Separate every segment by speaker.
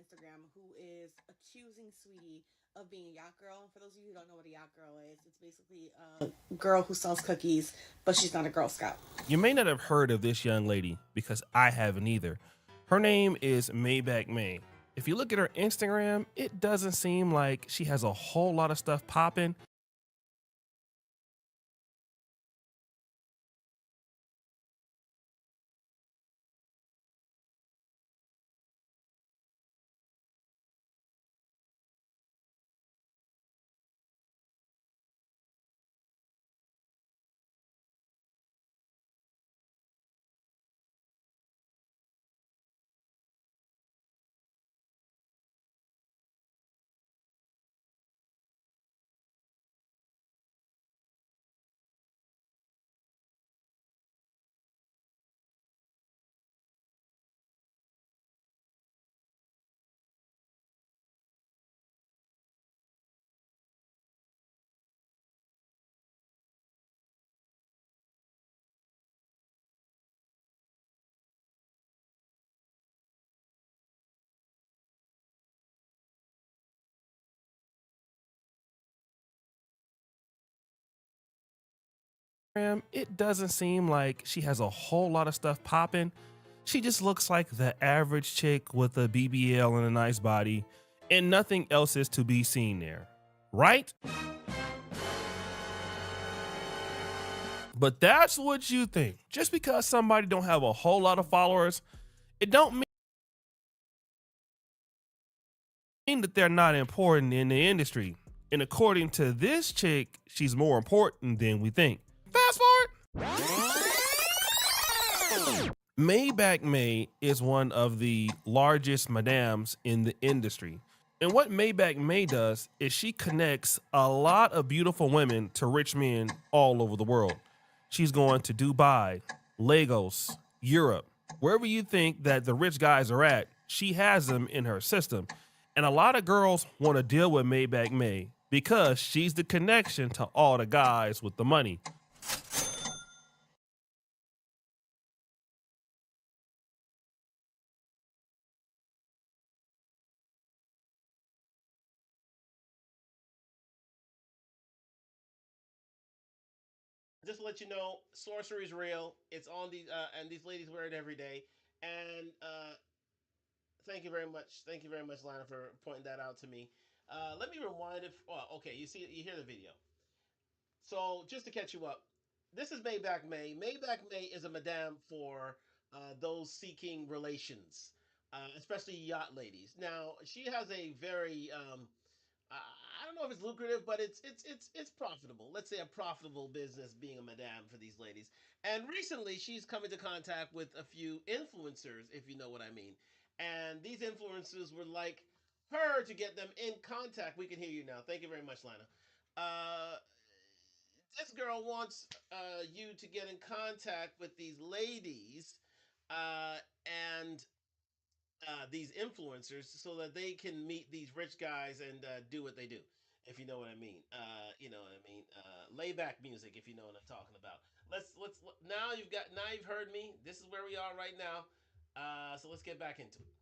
Speaker 1: Instagram who is accusing Saweetie of being a yacht girl. And for those of you who don't know what a yacht girl is, it's basically a girl who sells cookies, but she's not a Girl Scout.
Speaker 2: You may not have heard of this young lady because I haven't either. Her name is Maybach May. If you look at her Instagram, it doesn't seem like she has a whole lot of stuff popping. It doesn't seem like she has a whole lot of stuff popping. She just looks like the average chick with a BBL and a nice body, and nothing else is to be seen there, right? But that's what you think. Just because somebody don't have a whole lot of followers, it don't mean that they're not important in the industry. And according to this chick, she's more important than we think. Fast forward. Maybach May is one of the largest madams in the industry. And what Maybach May does is she connects a lot of beautiful women to rich men all over the world. She's going to Dubai, Lagos, Europe, wherever you think that the rich guys are at, she has them in her system. And a lot of girls want to deal with Maybach May because she's the connection to all the guys with the money.
Speaker 3: Just to let you know, sorcery is real. It's on these, and these ladies wear it every day. And thank you very much. Thank you very much, Lana, for pointing that out to me. Let me rewind it. Oh, okay. You see, you hear the video. So just to catch you up, this is Maybach May. Maybach May is a madame for those seeking relations, especially yacht ladies. Now she has a very I don't know if it's lucrative, but it's profitable. Let's say a profitable business being a madame for these ladies. And recently, she's come into contact with a few influencers, if you know what I mean. And these influencers would like her to get them in contact. We can hear you now. Thank you very much, Lana. Uh, this girl wants you to get in contact with these ladies uh, and these influencers so that they can meet these rich guys and do what they do, if you know what I mean. You know what I mean. Layback music, if you know what I'm talking about. Let's now you've heard me. This is where we are right now. So let's get back into it.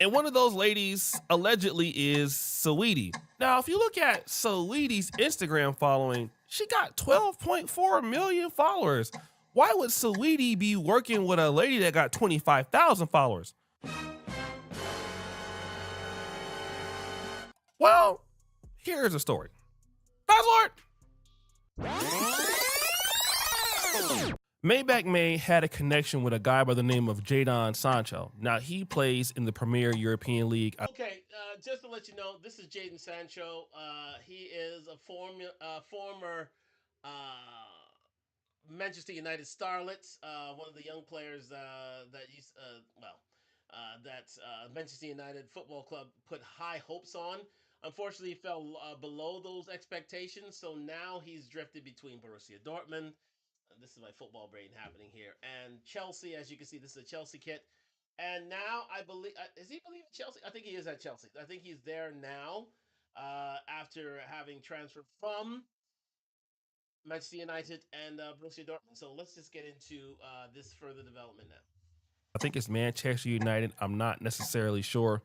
Speaker 2: And one of those ladies allegedly is Saweetie. Now, if you look at Saweetie's Instagram following, she got 12.4 million followers. Why would Saweetie be working with a lady that got 25,000 followers? Well, here's a story. Fast forward. Maybach May had a connection with a guy by the name of Jadon Sancho. Now, he plays in the Premier European League.
Speaker 3: Okay, just to let you know, this is Jaden Sancho. He is a former Manchester United starlets, one of the young players that Manchester United Football Club put high hopes on. Unfortunately, he fell below those expectations, so now he's drifted between Borussia Dortmund. This is my football brain happening here, and Chelsea. As you can see, this is a Chelsea kit. And now I believe is he believe in Chelsea? I think he is at Chelsea. I think he's there now after having transferred from Manchester United and Borussia Dortmund. So let's just get into this further development now.
Speaker 2: I think it's Manchester United. I'm not necessarily sure.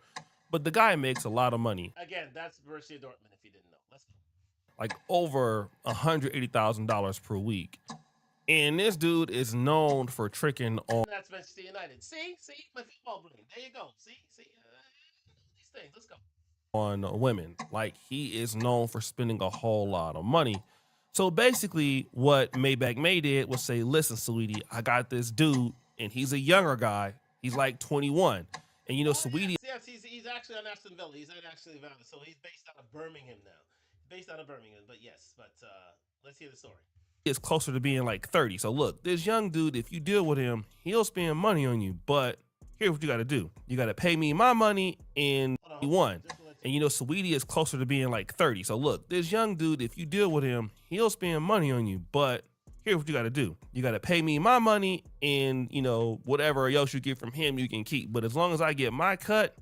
Speaker 2: but the guy makes a lot of money,
Speaker 3: Again, that's Borussia Dortmund. If you didn't know, let's go.
Speaker 2: like over $180,000 per week. And this dude is known for tricking
Speaker 3: And that's Manchester United. See, my football brain. There you go. See, these things. Let's go.
Speaker 2: on women. Like, he is known for spending a whole lot of money. So basically, what Maybach May did was say, listen, Saweetie, I got this dude, and he's a younger guy. He's like 21. And you know, Saweetie
Speaker 3: Yes, he's actually on Aston Villa. He's at actually Villa, so he's based out of Birmingham now. Based out of Birmingham, but yes, let's hear the story.
Speaker 2: is closer to being like 30. So look, this young dude, if you deal with him, he'll spend money on you. But here's what you got to do. You got to pay me my money in 21. And you know, Saweetie is closer to being like 30. So look, this young dude, if you deal with him, he'll spend money on you. But here's what you got to do. You got to pay me my money, and you know, whatever else you get from him, you can keep. But as long as I get my cut,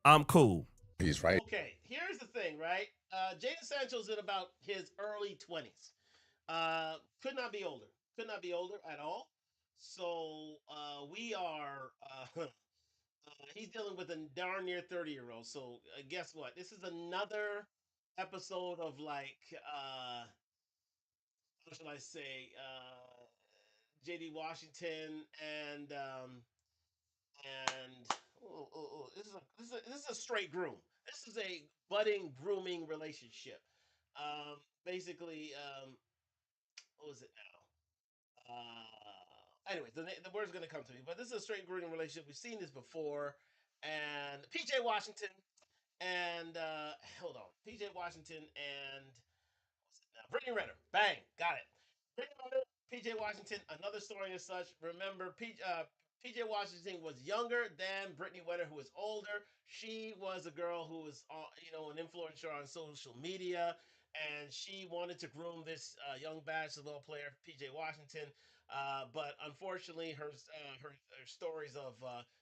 Speaker 2: I'm cool.
Speaker 4: He's right.
Speaker 3: Okay, here's the thing, right? Jadon Sancho's in about his early 20s. Could not be older. Could not be older at all. So we are. He's dealing with a darn near 30-year-old. So guess what? This is another episode of like, how shall I say, J.D. Washington and this is a straight groom. This is a budding grooming relationship. Basically, what was it now? Anyways, the word's gonna come to me, but this is a straight grooming relationship. We've seen this before, and PJ Washington and hold on, PJ Washington and what's it now? Brittany Renner. Bang, got it. Brittany Renner, PJ Washington. Another story as such. Remember, PJ Washington was younger than Brittany Renner, who was older. She was a girl who was, an influencer on social media, and she wanted to groom this young basketball player, PJ Washington. But unfortunately, her stories of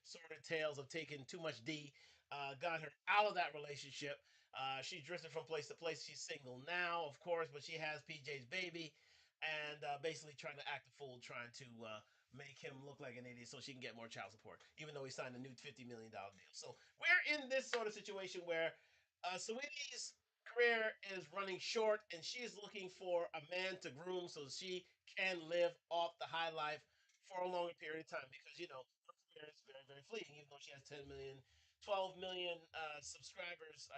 Speaker 3: sordid tales of taking too much D got her out of that relationship. She drifted from place to place. She's single now, of course, but she has PJ's baby, and basically trying to act a fool, trying to make him look like an idiot so she can get more child support, even though he signed a new $50 million deal. So we're in this sort of situation where Saweetie's career is running short, and she is looking for a man to groom so she can live off the high life for a longer period of time, because her career is very, very fleeting, even though she has 10 million, 12 million subscribers.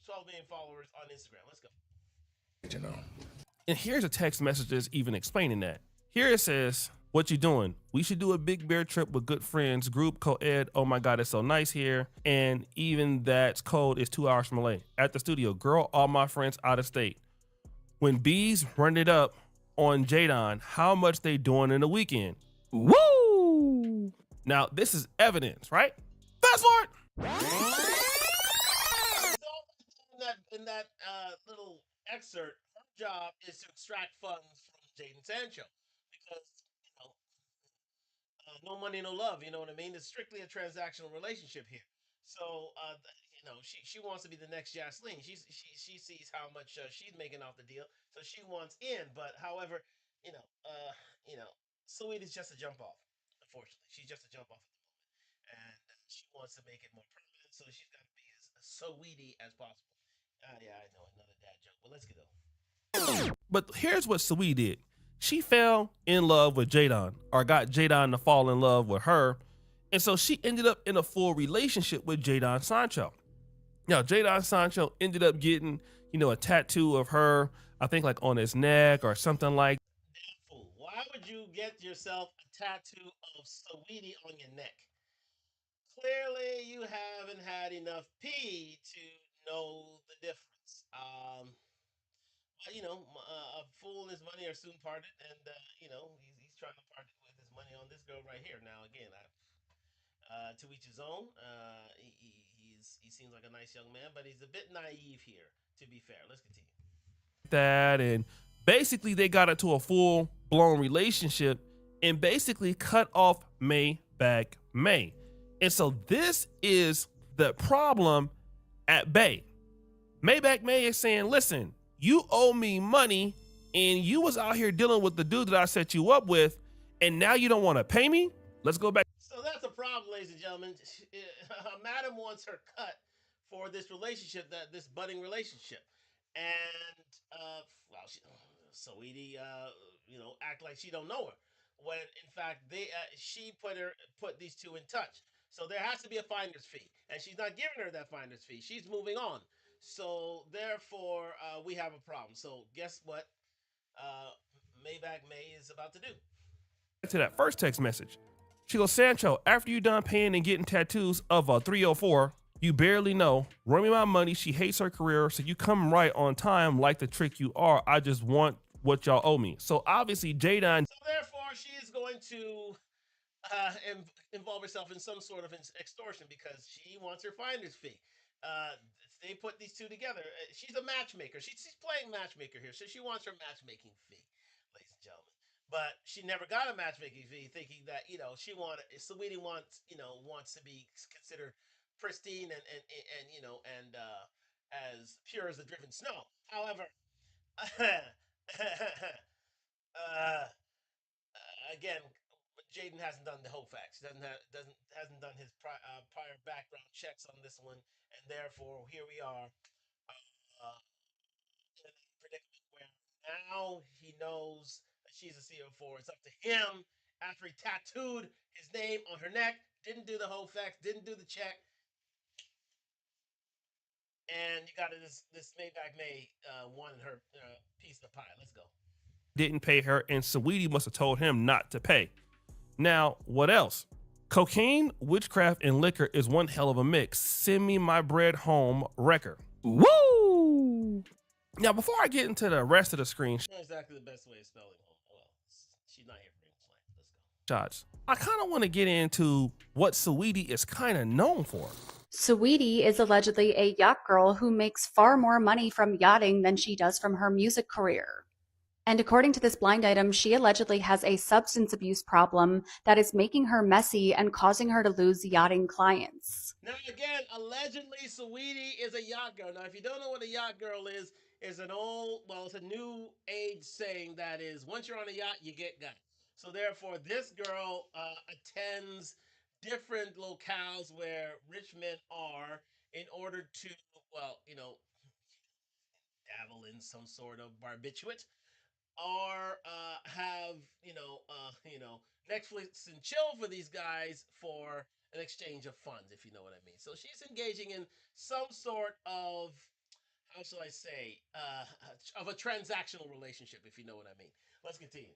Speaker 3: 12 million followers on Instagram. Let's go.
Speaker 4: You know.
Speaker 2: And here's a text messages even explaining that. Here it says, what you doing? We should do a big bear trip with good friends, group co-ed. Oh my God, it's so nice here. And even that's cold is 2 hours from LA. At the studio, girl, all my friends out of state. When bees run it up on Jadon, how much they doing in the weekend? Woo! Now, this is evidence, right? Fast forward.
Speaker 3: In that little excerpt, her job is to extract funds from Jadon Sancho, because no money, no love. You know what I mean? It's strictly a transactional relationship here. So she wants to be the next Jasleen. She sees how much she's making off the deal, so she wants in. But however, Saweetie's just a jump off. Unfortunately, she's just a jump off at the moment, and she wants to make it more permanent. So she's got to be as Saweetie as possible. Yeah, I know, another dad joke, but let's get on.
Speaker 2: But here's what Saweetie did. She fell in love with Jadon, or got Jadon to fall in love with her. And so she ended up in a full relationship with Jadon Sancho. Now, Jadon Sancho ended up getting, a tattoo of her, I think like on his neck or something like.
Speaker 3: Damn fool. Why would you get yourself a tattoo of Saweetie on your neck? Clearly, you haven't had enough pee to know the difference. But a fool and his money are soon parted, and he's trying to part with his money on this girl right here. Now, again, to each his own. He seems like a nice young man, but he's a bit naive here, to be fair. Let's continue.
Speaker 2: That, and basically they got into a full blown relationship and basically cut off Maybach May. And so this is the problem at Bay. Maybach May is saying, listen, you owe me money, and you was out here dealing with the dude that I set you up with, and now you don't want to pay me? Let's go back.
Speaker 3: So that's a problem, ladies and gentlemen. Madam wants her cut for this relationship, that this budding relationship, and well, Saweetie, act like she don't know her when in fact she put these two in touch. So there has to be a finder's fee, and she's not giving her that finder's fee. She's moving on. So therefore, we have a problem. So guess what? Uh, Maybach May is about to do.
Speaker 2: To that first text message. She goes, Sancho, after you done paying and getting tattoos of a 304, you barely know. Run me my money. She hates her career, so you come right on time like the trick you are. I just want what y'all owe me. So obviously, Jadon.
Speaker 3: So therefore, she is going to involve herself in some sort of extortion because she wants her finder's fee. Uh, they put these two together. She's a matchmaker. She's playing matchmaker here, so she wants her matchmaking fee, ladies and gentlemen. But she never got a matchmaking fee, thinking that Saweetie wants to be considered pristine and as pure as the driven snow. However, uh, again, Jaden hasn't done the whole facts. Doesn't hasn't done his prior background checks on this one, and therefore here we are in a predicament where now he knows that she's a CO4. It's up to him after he tattooed his name on her neck, didn't do the whole facts, didn't do the check, and you got this Maybach May wanted her piece of the pie. Let's go.
Speaker 2: Didn't pay her, and Saweetie must have told him not to pay. Now, what else? Cocaine, witchcraft, and liquor is one hell of a mix. Send me my bread home record. Woo! Now, before I get into the rest of the screen
Speaker 3: Not exactly the best way of spelling home. Well, she's not here for English language. Let's go.
Speaker 2: shots, I kind of want to get into what Saweetie is kind of known for.
Speaker 5: Saweetie is allegedly a yacht girl who makes far more money from yachting than she does from her music career. And according to this blind item, she allegedly has a substance abuse problem that is making her messy and causing her to lose yachting clients.
Speaker 3: Now, again, allegedly, Saweetie is a yacht girl. Now, if you don't know what a yacht girl is it's a new age saying that is, once you're on a yacht, you get got. So, therefore, this girl attends different locales where rich men are in order to, well, dabble in some sort of barbiturate or have Netflix and chill for these guys for an exchange of funds, if you know what I mean. So she's engaging in some sort of how shall I say of a transactional relationship, if you know what I mean. Let's continue.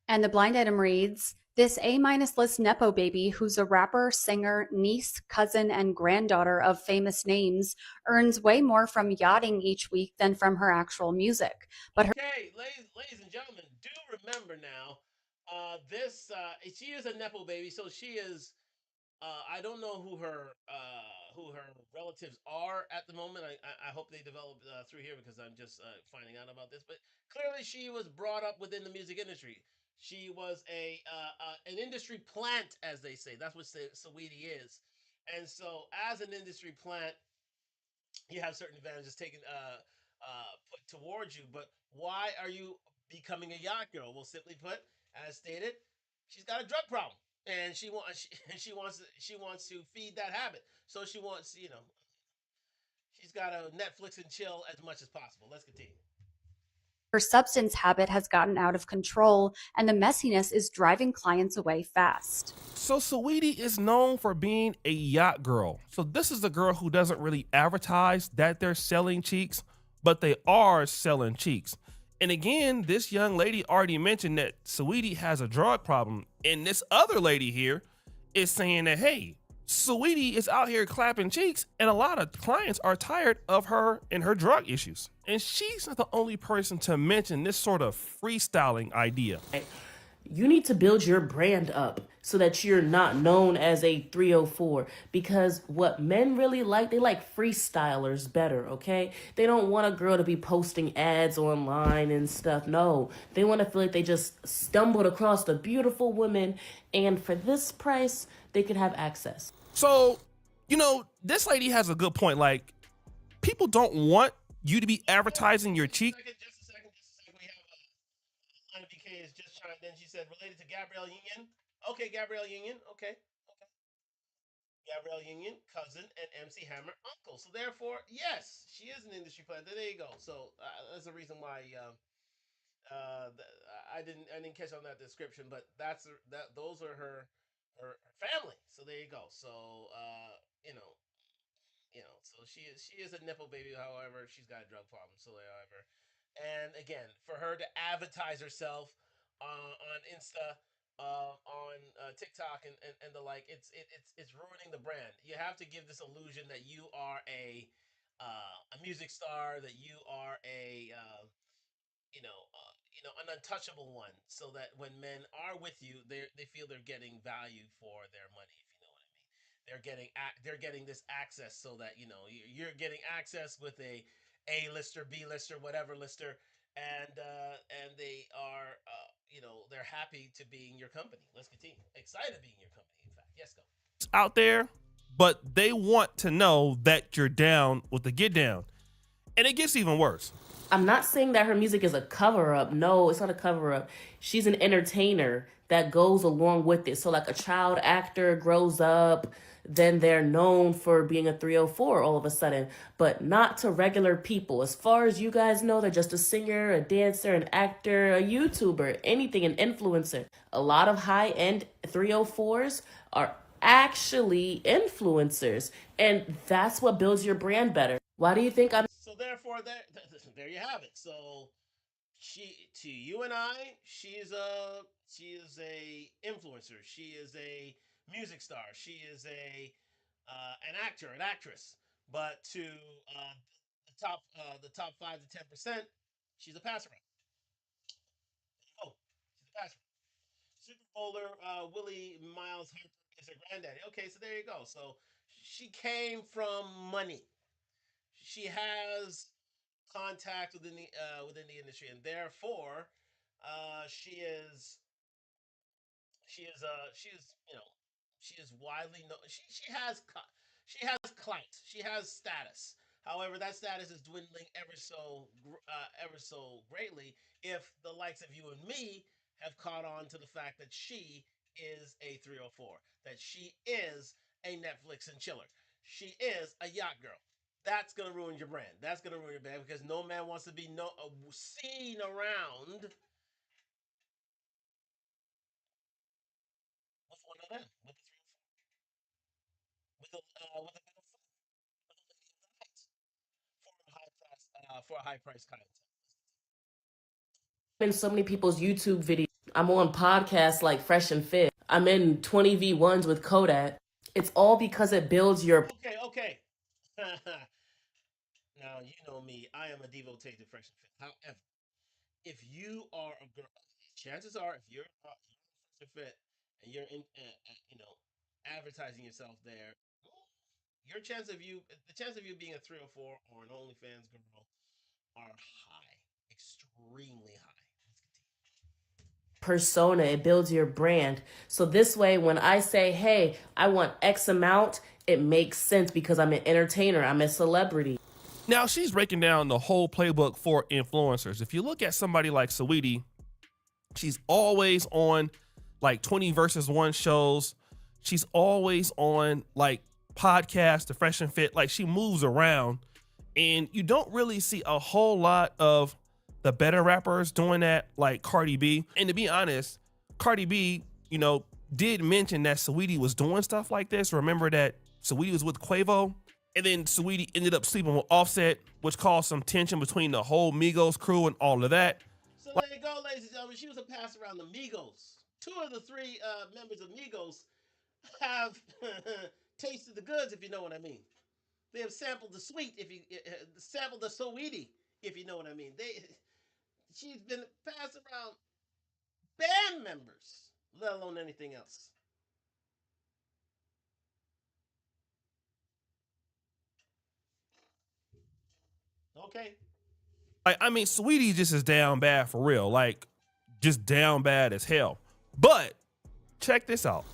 Speaker 5: And the blind item reads, this A-minus list Nepo baby, who's a rapper, singer, niece, cousin, and granddaughter of famous names, earns way more from yachting each week than from her actual music. But her
Speaker 3: Okay, ladies and gentlemen, do remember now, she is a Nepo baby, so she is I don't know who her relatives are at the moment. I hope they develop through here because I'm just finding out about this. But clearly, she was brought up within the music industry. She was an industry plant, as they say. That's what Saweetie is. And so, as an industry plant, you have certain advantages taken put towards you. But why are you becoming a yacht girl? Well, simply put, as stated, she's got a drug problem, and she wants to feed that habit. So she wants she's got to Netflix and chill as much as possible. Let's continue.
Speaker 5: her substance habit has gotten out of control, and the messiness is driving clients away fast.
Speaker 2: So Saweetie is known for being a yacht girl. So this is the girl who doesn't really advertise that they're selling cheeks, but they are selling cheeks. And again, this young lady already mentioned that Saweetie has a drug problem. And this other lady here is saying that, hey, Saweetie is out here clapping cheeks, and a lot of clients are tired of her and her drug issues. And she's not the only person to mention this sort of freestyling idea.
Speaker 6: You need to build your brand up so that you're not known as a 304, because what men really like, they like freestylers better, okay? They don't want a girl to be posting ads online and stuff. No, they want to feel like they just stumbled across a beautiful woman, and for this price, they could have access.
Speaker 2: So, this lady has a good point. Like, people don't want you to be advertising your cheek.
Speaker 3: Just a second. We have Lana BK has just chimed in. She said, related to Gabrielle Union. Okay, Gabrielle Union. Okay, okay. Gabrielle Union, cousin, and MC Hammer, uncle. So therefore, yes, she is an industry plant. There you go. So that's the reason why I didn't catch on that description, but those are her family. So there you go. So you know so she is a nipple baby. However, she's got a drug problem. So however, and again, for her to advertise herself on Insta, on TikTok, and the like, it's ruining the brand. You have to give this illusion that you are a music star, that you are an untouchable one, so that when men are with you, they feel they're getting value for their money. If you know what I mean, they're getting this access, so that you're getting access with a lister, B lister, whatever lister, and they are they're happy to be in your company. Let's continue. Excited to be in your company. In fact, yes, go.
Speaker 2: Out there, but they want to know that you're down with the get down. And it gets even worse.
Speaker 6: I'm not saying that her music is a cover up. No, it's not a cover up. She's an entertainer that goes along with it. So, like a child actor grows up, then they're known for being a 304 all of a sudden, but not to regular people. As far as you guys know, they're just a singer, a dancer, an actor, a YouTuber, anything, an influencer. A lot of high end 304s are actually influencers, and that's what builds your brand better. Why do you think I'm
Speaker 3: So therefore, there you have it. So to you and I, she is a influencer. She is a music star. She is an actor, an actress. But to the top 5 to 10%, she's a passer. Oh, she's a passer. Super Bowler, Willie Miles Harper is her granddaddy. Okay, so there you go. So she came from money. She has contact within the industry, and therefore, she is she is widely known. She has clout. She has status. However, that status is dwindling ever so greatly if the likes of you and me have caught on to the fact that she is a 304, that she is a Netflix and chiller, she is a yacht girl. That's gonna ruin your brand. That's gonna ruin your brand because no man wants to be seen around with one of them, with the 304, with a bit of fun, with a lady of the night, for a high price content.
Speaker 6: in so many people's YouTube videos? I'm on podcasts like Fresh and Fit. I'm in 20v1s with Kodak. It's all because it builds your
Speaker 3: Okay, okay. Now you know me. I am a devotee to Fresh and Fit. However, if you are a girl, chances are, if you're Fresh and Fit and you're advertising yourself there, the chance of you being a 304 or an OnlyFans girl are high, extremely high. Let's
Speaker 6: persona, it builds your brand. So this way, when I say, hey, I want X amount, it makes sense because I'm an entertainer, I'm a celebrity.
Speaker 2: Now she's breaking down the whole playbook for influencers. If you look at somebody like Saweetie, she's always on like 20 versus 1 shows. She's always on like podcasts, the Fresh and Fit. Like she moves around, and you don't really see a whole lot of the better rappers doing that, like Cardi B. And to be honest, Cardi B, did mention that Saweetie was doing stuff like this. Remember that Saweetie was with Quavo, and then Saweetie ended up sleeping with Offset, which caused some tension between the whole Migos crew and all of that.
Speaker 3: So there you go, ladies and gentlemen. She was a pass around the Migos. Two of the three members of Migos have tasted the goods, if you know what I mean. They have sampled the sweet, if you sampled the Saweetie, if you know what I mean. She's been passed around band members, let alone anything else. Okay.
Speaker 2: Like, I mean, Saweetie just is down bad for real. Like, just down bad as hell. But check this out.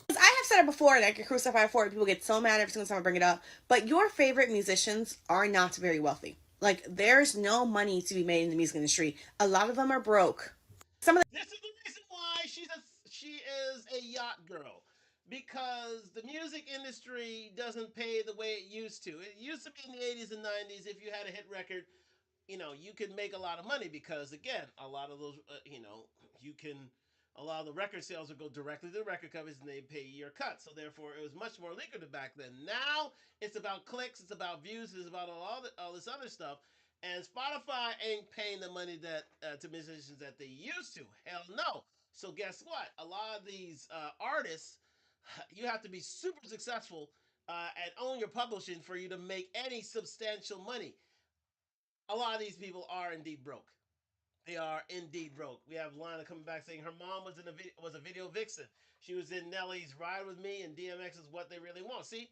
Speaker 1: I have said it before, and I get crucified for it. People get so mad every single time I bring it up. But your favorite musicians are not very wealthy. Like, there's no money to be made in the music industry. A lot of them are broke.
Speaker 3: This is the reason why she is a yacht girl because the music industry doesn't pay the way it used to. It used to be in the 80s and 90s. If you had a hit record, you could make a lot of money because, again, a lot of those, you can, a lot of the record sales would go directly to the record companies and they pay your cut. So therefore, it was much more lucrative back then. Now it's about clicks, it's about views, it's about all this other stuff. And Spotify ain't paying the money that to musicians that they used to. Hell no. So guess what? A lot of these artists, you have to be super successful and own your publishing for you to make any substantial money. A lot of these people are indeed broke. They are indeed broke. We have Lana coming back saying her mom was a video vixen. She was in Nelly's Ride with Me, and DMX is what they really want. See,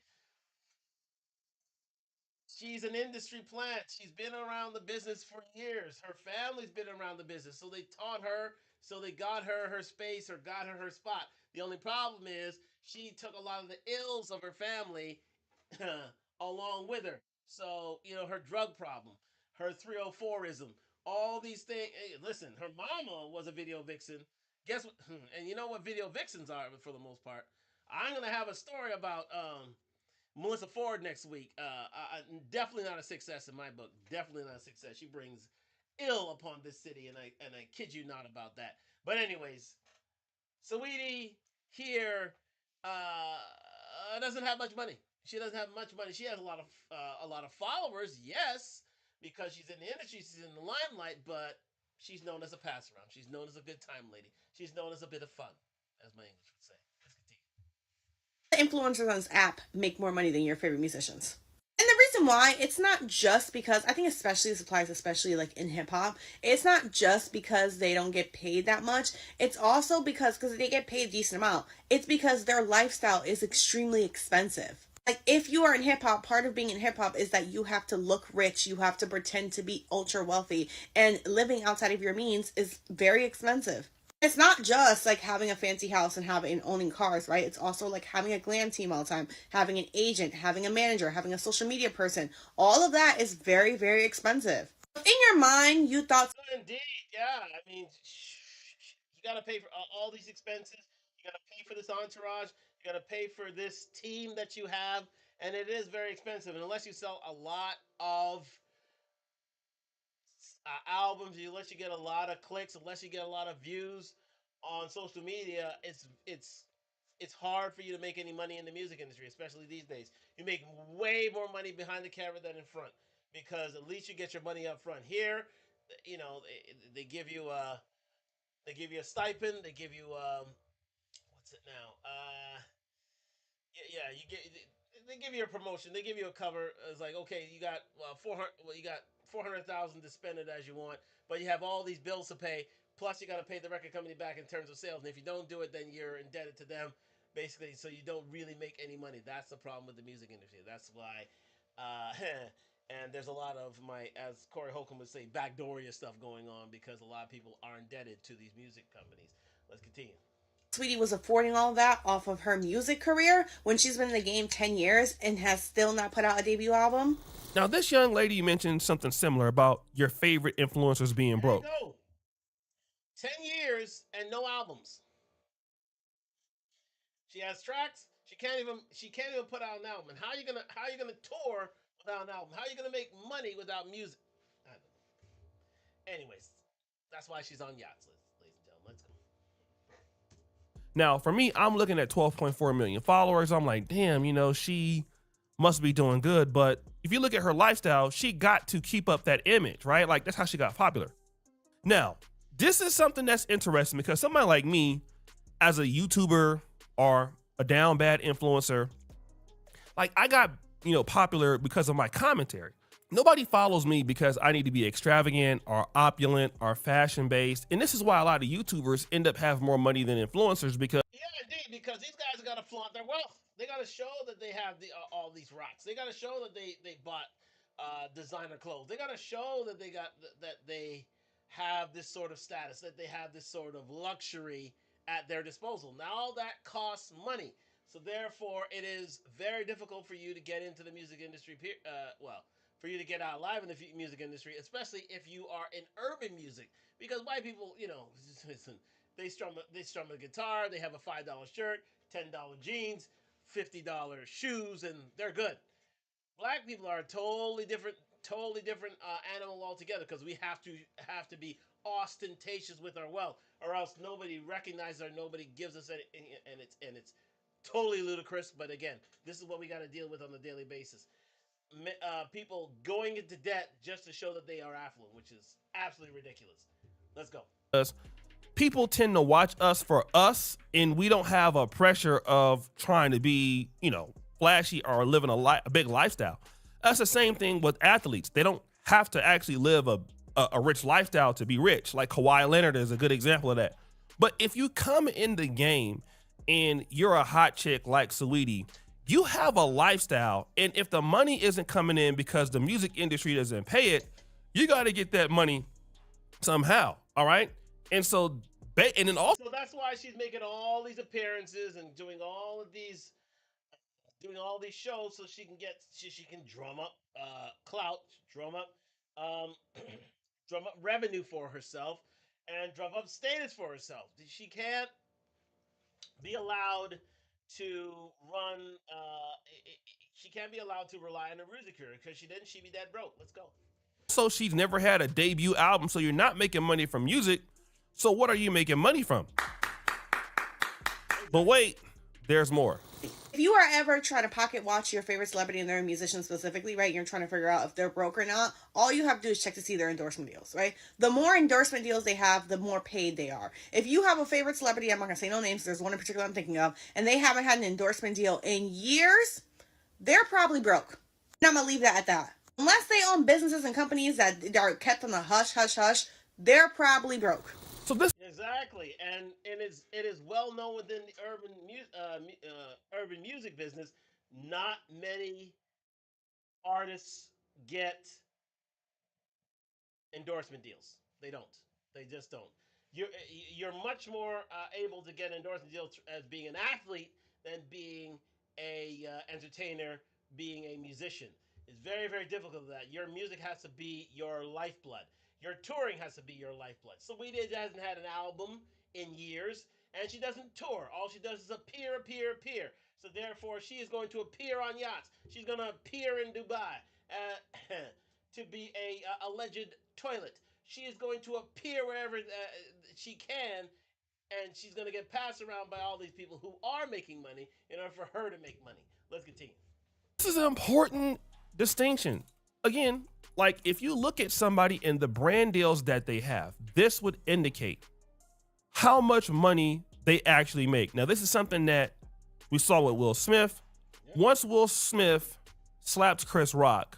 Speaker 3: she's an industry plant. She's been around the business for years. Her family's been around the business, so they taught her. So they got her space or got her spot. The only problem is she took a lot of the ills of her family along with her. So, her drug problem, her 304ism, all these things. Hey, listen, her mama was a video vixen. Guess what? And you know what video vixens are for the most part? I'm going to have a story about Melissa Ford next week. Definitely not a success in my book. Definitely not a success. She brings ill upon this city, and I kid you not about that. But anyways, Saweetie here doesn't have much money. She doesn't have much money. She has a lot of followers, yes, because she's in the industry, she's in the limelight, but she's known as a pass around. She's known as a good time lady. She's known as a bit of fun, as my English would say. Let's continue.
Speaker 1: The influencers on this app make more money than your favorite musicians. And the reason why, it's not just because, I think especially this applies especially like in hip hop, it's not just because they don't get paid that much. It's also because they get paid a decent amount. It's because their lifestyle is extremely expensive. Like if you are in hip hop, part of being in hip hop is that you have to look rich, you have to pretend to be ultra wealthy, and living outside of your means is very expensive. It's not just like having a fancy house and having and owning cars, right? It's also like having a glam team all the time, having an agent, having a manager, having a social media person. All of that is very, very expensive. In your mind, you thought,
Speaker 3: Indeed, yeah. I mean, you got to pay for all these expenses. You got to pay for this entourage. You got to pay for this team that you have, and it is very expensive. And unless you sell a lot of albums, unless you get a lot of clicks, unless you get a lot of views on social media, it's hard for you to make any money in the music industry, especially these days. You make way more money behind the camera than in front because at least you get your money up front. Here, they give you a stipend. They give you what's it now? Yeah, you get they give you a promotion. They give you a cover. It's like, okay, you got 400. Well, you got 400,000 to spend it as you want, but you have all these bills to pay. Plus, you got to pay the record company back in terms of sales. And if you don't do it, then you're indebted to them, basically. So you don't really make any money. That's the problem with the music industry. That's why. And there's a lot of as Corey Holcomb would say, backdooria stuff going on because a lot of people are indebted to these music companies. Let's continue.
Speaker 1: Sweetie was affording all that off of her music career when she's been in the game 10 years and has still not put out a debut album.
Speaker 2: Now, this young lady mentioned something similar about your favorite influencers being
Speaker 3: There you
Speaker 2: broke.
Speaker 3: go. 10 years and no albums. She has tracks. She can't even put out an album. And how are you gonna tour without an album? How are you gonna make money without music? I don't know. Anyways, that's why she's on Yachts, ladies and gentlemen. Let's go.
Speaker 2: Now, for me, I'm looking at 12.4 million followers. I'm like, damn, she must be doing good. But if you look at her lifestyle, she got to keep up that image, right? Like, that's how she got popular. Now, this is something that's interesting because somebody like me, as a YouTuber or a down bad influencer, like I got, popular because of my commentary. Nobody follows me because I need to be extravagant or opulent or fashion based. And this is why a lot of YouTubers end up having more money than influencers because
Speaker 3: Yeah, indeed, because these guys got to flaunt their wealth. They got to show that they have all these rocks. They got to show that they bought designer clothes. They got to show that they have this sort of status, that they have this sort of luxury at their disposal. Now all that costs money. So therefore, it is very difficult for you to get into the music industry. For you to get out alive in the music industry, especially if you are in urban music, because white people, listen, They strum a guitar. They have a $5 shirt, $10 jeans, $50 shoes, and they're good. Black people are totally different animal altogether because we have to be ostentatious with our wealth, or else nobody recognizes or nobody gives us any, and it's totally ludicrous. But again, this is what we got to deal with on a daily basis. People going into debt just to show that they are affluent, which is absolutely ridiculous. Let's go.
Speaker 2: Us, people tend to watch us for us, and we don't have a pressure of trying to be, flashy or living a big lifestyle. That's the same thing with athletes. They don't have to actually live a rich lifestyle to be rich. Like Kawhi Leonard is a good example of that. But if you come in the game and you're a hot chick like Saweetie, you have a lifestyle, and if the money isn't coming in because the music industry doesn't pay it, you got to get that money somehow. All right. And so, and then also,
Speaker 3: So that's why she's making all these appearances and doing all these shows so she can drum up clout, drum up um, drum up revenue for herself, and drum up status for herself. She can't be allowed to run. She can't be allowed to rely on a music career because she'd be dead broke. Let's go.
Speaker 2: she's never had a debut album. So you're not making money from music. So what are you making money from? But wait, there's more.
Speaker 1: If you are ever trying to pocket watch your favorite celebrity and they're a musician specifically, right, you're trying to figure out if they're broke or not, all you have to do is check to see their endorsement deals, right? The more endorsement deals they have, the more paid they are. If you have a favorite celebrity, I'm not going to say no names, there's one in particular I'm thinking of, and they haven't had an endorsement deal in years, they're probably broke. And I'm going to leave that at that. Unless they own businesses and companies that are kept on the hush, hush, hush, they're probably broke.
Speaker 2: So this
Speaker 3: Exactly, and it is well known within the urban music business. Not many artists get endorsement deals. They don't. They just don't. You're much more able to get endorsement deals as being an athlete than being a entertainer, being a musician. It's very difficult. That your music has to be your lifeblood. Your touring has to be your lifeblood. So we hasn't had an album in years, and she doesn't tour. All she does is appear. So therefore, she is going to appear on yachts. She's going to appear in Dubai. To be a alleged toilet. She is going to appear wherever she can, and she's going to get passed around by all these people who are making money in order for her to make money. Let's continue.
Speaker 2: is an important distinction. Again, like if you look at somebody and the brand deals that they have, this would indicate how much money they actually make. Now, this is something that we saw with Will Smith. Once Will Smith slapped Chris Rock,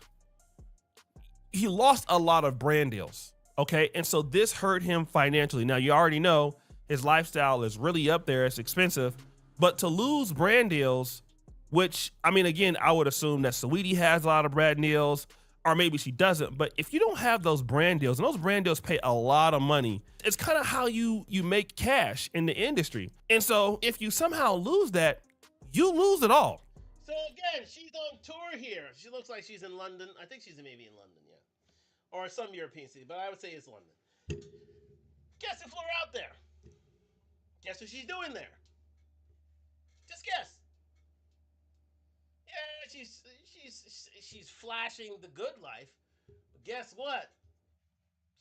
Speaker 2: he lost a lot of brand deals. Okay. And so this hurt him financially. Now, you already know his lifestyle is really up there. It's expensive. But to lose brand deals, which, I mean, again, I would assume that Saweetie has a lot of brand deals, or maybe she doesn't. But if you don't have those brand deals, and those brand deals pay a lot of money, it's kind of how you make cash in the industry. And so if you somehow lose that, you lose it all.
Speaker 3: So again, she's on tour here. She looks like she's in London. I think she's maybe in London, yeah, or some European city, but I would say it's London. Guess who flew her out there? Guess what she's doing there? Just guess. Yeah, she's flashing the good life. But guess what?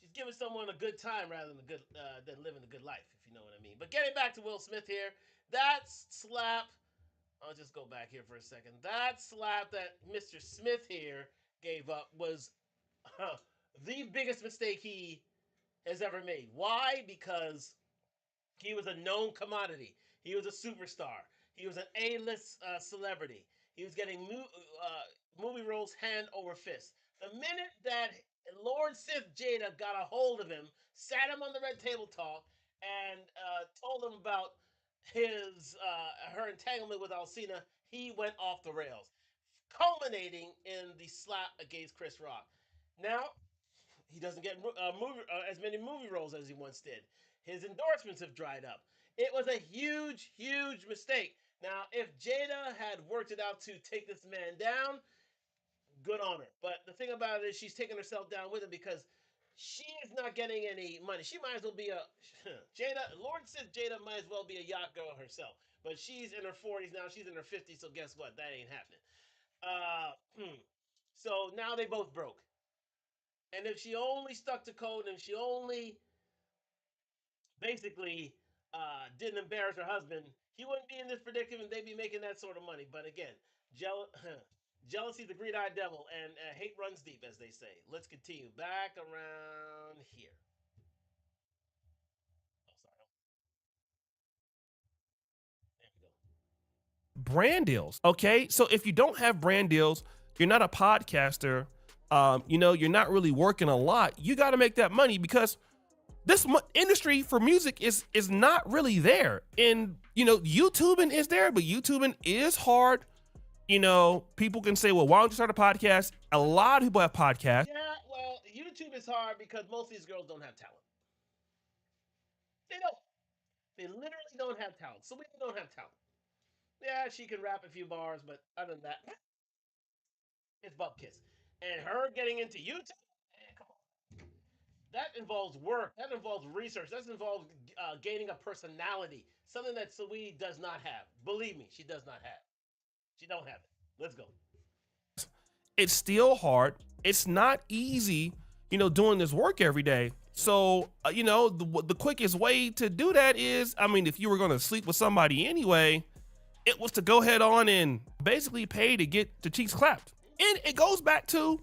Speaker 3: She's giving someone a good time rather than living a good life, if you know what I mean. But getting back to Will Smith here, that slap. I'll just go back here for a second. That slap that Mr. Smith here gave up was the biggest mistake he has ever made. Why? Because he was a known commodity. He was a superstar. He was an A-list celebrity. He was getting movie roles hand over fist. The minute that Lord Sith Jada got a hold of him, sat him on the red table talk, and told him about her entanglement with Alcina, he went off the rails, culminating in the slap against Chris Rock. Now, he doesn't get as many movie roles as he once did. His endorsements have dried up. It was a huge mistake. Now, if Jada had worked it out to take this man down, good on her. But the thing about it is she's taking herself down with him because She is not getting any money. She might as well be a Jada. Lord says Jada might as well be a yacht girl herself. But she's in her 40s now. She's in her 50s. So guess what? That ain't happening. So now they both broke. And if she only stuck to code and she only basically didn't embarrass her husband, he wouldn't be in this predicament. They'd be making that sort of money. But again, jealousy, the greed-eyed devil, and hate runs deep, as they say. Let's continue back around here. Oh, sorry. There we go.
Speaker 2: Brand deals. Okay. So if you don't have brand deals, you're not a podcaster, you're not really working a lot. You got to make that money because this industry for music is not really there. And, YouTubing is there, but YouTubing is hard. People can say, well, why don't you start a podcast? A lot of people have podcasts.
Speaker 3: Yeah, well, YouTube is hard because most of these girls don't have talent. They don't. They literally don't have talent. So we don't have talent. Yeah, she can rap a few bars, but other than that, it's butt kiss. And her getting into YouTube, come on. That involves work. That involves research. That involves gaining a personality. Something that Saweetie does not have. Believe me, she does not have. She don't have it. Let's go.
Speaker 2: It's still hard. It's not easy, doing this work every day. So, the quickest way to do that is, if you were going to sleep with somebody anyway, it was to go ahead on and basically pay to get the cheeks clapped. And it goes back to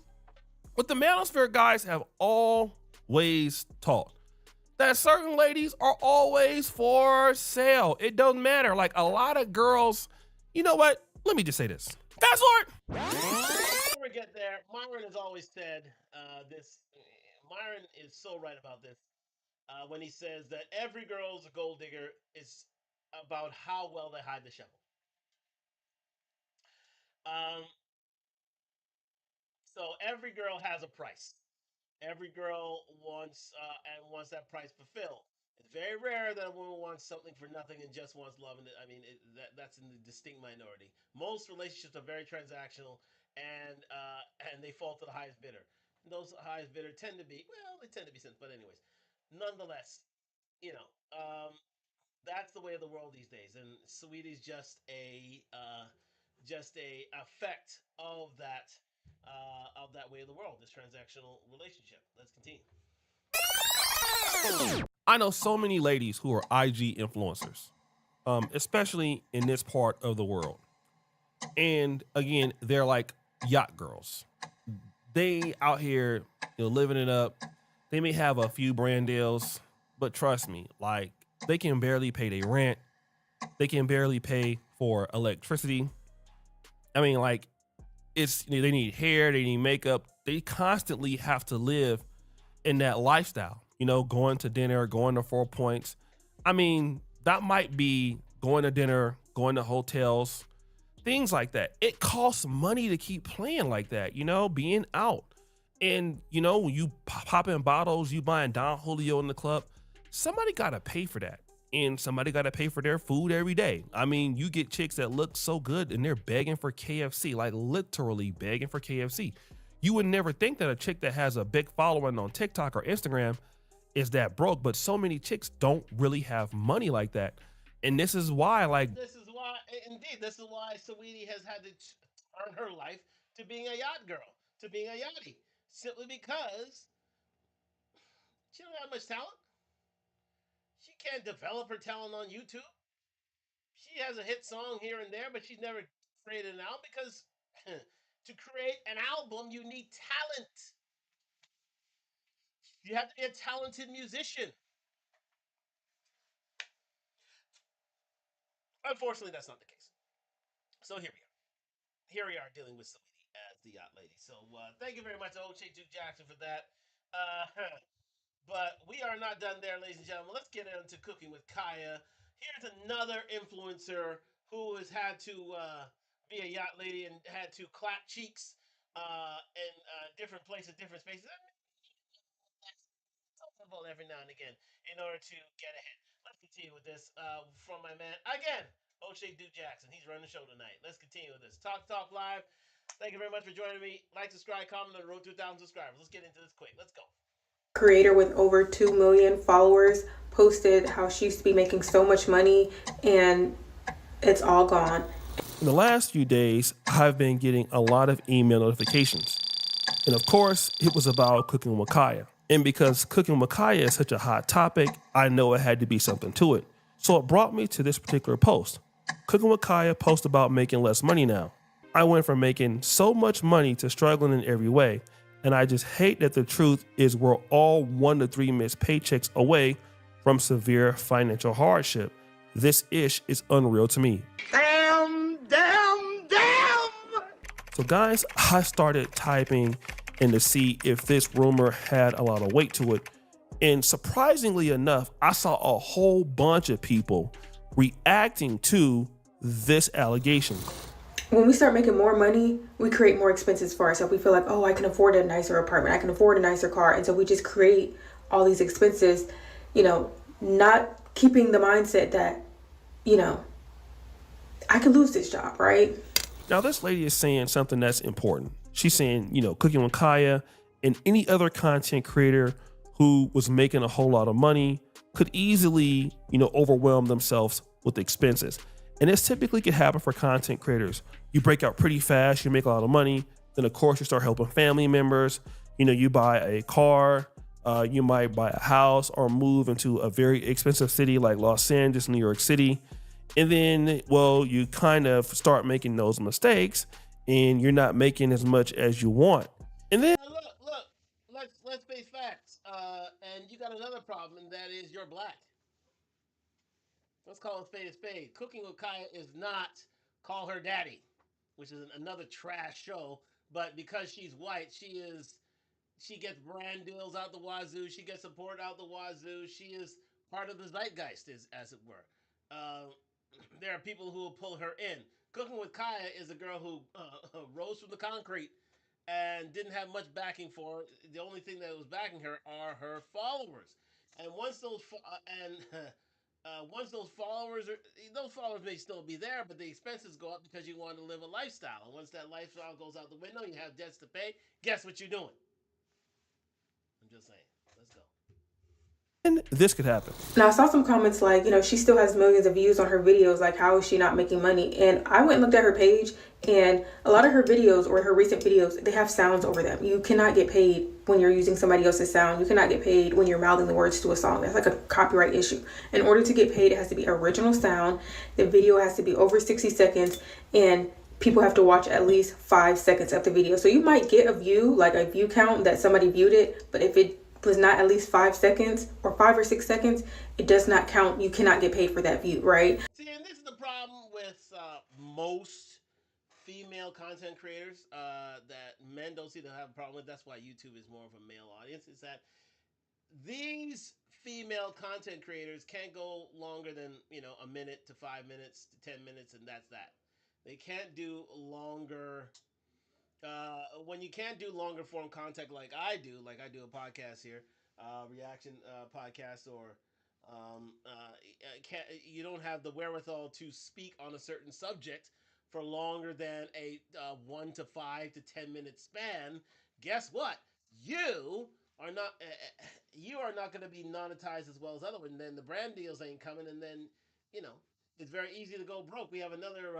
Speaker 2: what the manosphere guys have always taught, that certain ladies are always for sale. It doesn't matter. Like a lot of girls, you know what? Let me just say this. Fast forward.
Speaker 3: Before we get there, Myron has always said this. Myron is so right about this when he says that every girl's a gold digger is about how well they hide the shovel. Um, so every girl has a price. Every girl wants that price fulfilled. It's very rare that a woman wants something for nothing and just wants love. And that's in the distinct minority. Most relationships are very transactional, and they fall to the highest bidder. And those highest bidder tend to be they tend to be simple. But anyways, nonetheless, you know, um, that's the way of the world these days. And Saweetie's just a effect of that way of the world, this transactional relationship. Let's continue.
Speaker 2: I know so many ladies who are IG influencers, especially in this part of the world. And again, they're like yacht girls. They out here, living it up. They may have a few brand deals, but trust me, like they can barely pay their rent. They can barely pay for electricity. Like they need hair, they need makeup. They constantly have to live in that lifestyle, going to dinner, going to 4 Points. That might be going to dinner, going to hotels, things like that. It costs money to keep playing like that, being out. And, when you pop in bottles, you buying Don Julio in the club, somebody got to pay for that. And somebody got to pay for their food every day. You get chicks that look so good and they're begging for KFC, like literally begging for KFC. You would never think that a chick that has a big following on TikTok or Instagram is that broke, but so many chicks don't really have money like that. And this is why,
Speaker 3: this is why Saweetie has had to turn her life to being a yacht girl, to being a yachty, simply because she don't have much talent. She can't develop her talent on YouTube. She has a hit song here and there, but she's never created an album because to create an album, you need talent. You have to be a talented musician. Unfortunately, that's not the case. So here we are. Here we are dealing with Saweetie as the yacht lady. So thank you very much, O.J. Duke Jackson, for that. Uh, but we are not done there, ladies and gentlemen. Let's get into cooking with Kaya. Here's another influencer who has had to be a yacht lady and had to clap cheeks in different places, different spaces. Every now and again in order to get ahead. Let's continue with this from my man again, O'Shea Duke Jackson. He's running the show tonight. Let's continue with this. Talk Live. Thank you very much for joining me. Like, subscribe, comment on the road to 2,000 subscribers. Let's get into this quick. Let's go.
Speaker 7: Creator with over 2 million followers posted how she used to be making so much money and it's all gone.
Speaker 2: In the last few days, I've been getting a lot of email notifications. And of course, it was about cooking with Kaya. And because cooking with Kaya is such a hot topic, I know it had to be something to it. So it brought me to this particular post. Cooking with Kaya post about making less money now. I went from making so much money to struggling in every way. And I just hate that the truth is we're all 1 to 3 missed paychecks away from severe financial hardship. This ish is unreal to me.
Speaker 3: Damn!
Speaker 2: So guys, I started typing in to see if this rumor had a lot of weight to it. And surprisingly enough, I saw a whole bunch of people reacting to this allegation.
Speaker 7: When we start making more money, we create more expenses for ourselves. We feel like, oh, I can afford a nicer apartment, I can afford a nicer car. And so we just create all these expenses, not keeping the mindset that, I can lose this job, right?
Speaker 2: Now, this lady is saying something that's important. She's saying, Cooking with Kaya and any other content creator who was making a whole lot of money could easily, overwhelm themselves with expenses. And this typically can happen for content creators. You break out pretty fast, you make a lot of money. Then, of course, you start helping family members. You buy a car, you might buy a house or move into a very expensive city like Los Angeles, New York City. And then, you kind of start making those mistakes and you're not making as much as you want. And then
Speaker 3: Look, let's face facts. And you got another problem, and that is you're black. Let's call it spade a spade. Cooking with Kaya is not Call Her Daddy, which is another trash show. But because she's white, she gets brand deals out the wazoo. She gets support out the wazoo. She is part of the zeitgeist, as it were. There are people who will pull her in. Cooking with Kaya is a girl who rose from the concrete and didn't have much backing for her. The only thing that was backing her are her followers. And once those those followers may still be there, but the expenses go up because you want to live a lifestyle. And once that lifestyle goes out the window, you have debts to pay. Guess what you're doing? I'm just saying. Let's go.
Speaker 2: this could happen.
Speaker 7: Now, I saw some comments like, she still has millions of views on her videos. Like, how is she not making money? And I went and looked at her page, and a lot of her videos or her recent videos, they have sounds over them. You cannot get paid when you're using somebody else's sound. You cannot get paid when you're mouthing the words to a song. That's like a copyright issue. In order to get paid, it has to be original sound. The video has to be over 60 seconds, and people have to watch at least 5 seconds of the video. So you might get a view, like a view count that somebody viewed it, but if it was not at least 5 seconds or 5 or 6 seconds, it does not count. You cannot get paid for that view, right?
Speaker 3: See, and this is the problem with most female content creators that men don't seem to have a problem with. That's why YouTube is more of a male audience. Is that these female content creators can't go longer than a minute to 5 minutes to 10 minutes, and that's that. They can't do longer. When you can't do longer form content like I do a podcast here, reaction podcast, or you don't have the wherewithal to speak on a certain subject for longer than a 1 to 5 to 10 minute span. Guess what? You are not going to be monetized as well as other ones. And then the brand deals ain't coming, and then it's very easy to go broke. We have another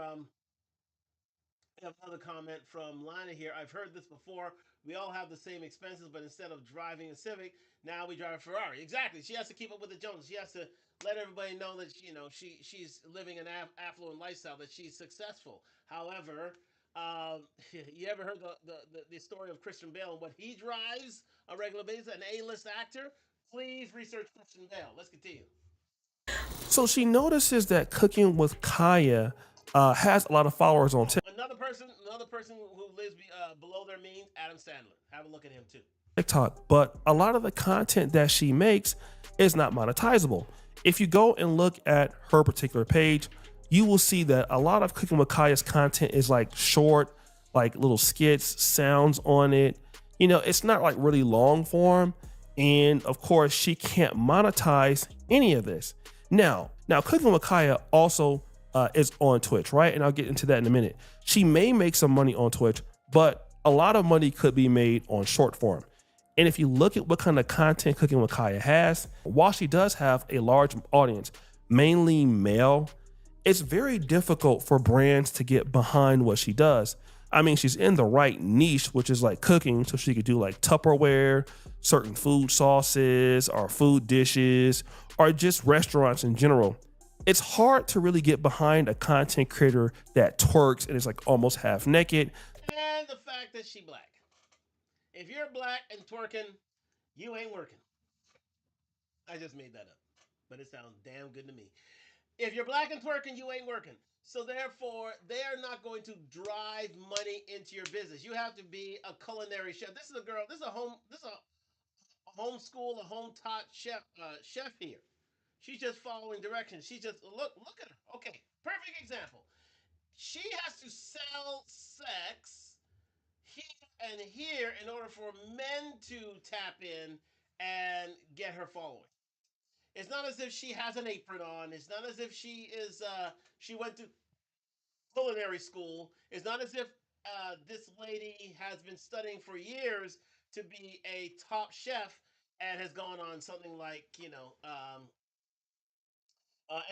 Speaker 3: comment from Lana here. I've heard this before. We all have the same expenses, but instead of driving a Civic, now we drive a Ferrari. Exactly. She has to keep up with the Joneses. She has to let everybody know that she's living an affluent lifestyle, that she's successful. However, you ever heard the story of Christian Bale and what he drives on a regular basis? An A-list actor. Please research Christian Bale. Let's continue.
Speaker 2: So she notices that Cooking with Kaya has a lot of followers on
Speaker 3: Another person who lives below their means, Adam Sandler. Have a look at him too.
Speaker 2: TikTok, but a lot of the content that she makes is not monetizable. If you go and look at her particular page, you will see that a lot of Cooking with Kaya's content is like short, like little skits, sounds on it. It's not like really long form. And of course, she can't monetize any of this. Now Cooking with Kaya also is on Twitch, right? And I'll get into that in a minute. She may make some money on Twitch, but a lot of money could be made on short form. And if you look at what kind of content Cooking with Kaya has, while she does have a large audience, mainly male, it's very difficult for brands to get behind what she does. I mean, she's in the right niche, which is like cooking, so she could do like Tupperware, certain food sauces, or food dishes, or just restaurants in general. It's hard to really get behind a content creator that twerks and is like almost half naked.
Speaker 3: And the fact that she black. If you're black and twerking, you ain't working. I just made that up, but it sounds damn good to me. If you're black and twerking, you ain't working. So therefore, they are not going to drive money into your business. You have to be a culinary chef. This is a girl. This is a homeschool, a home taught chef here. She's just following directions. She just look at her. Okay, perfect example. She has to sell sex here and here in order for men to tap in and get her following. It's not as if she has an apron on. It's not as if she went to culinary school. It's not as if this lady has been studying for years to be a top chef and has gone on something like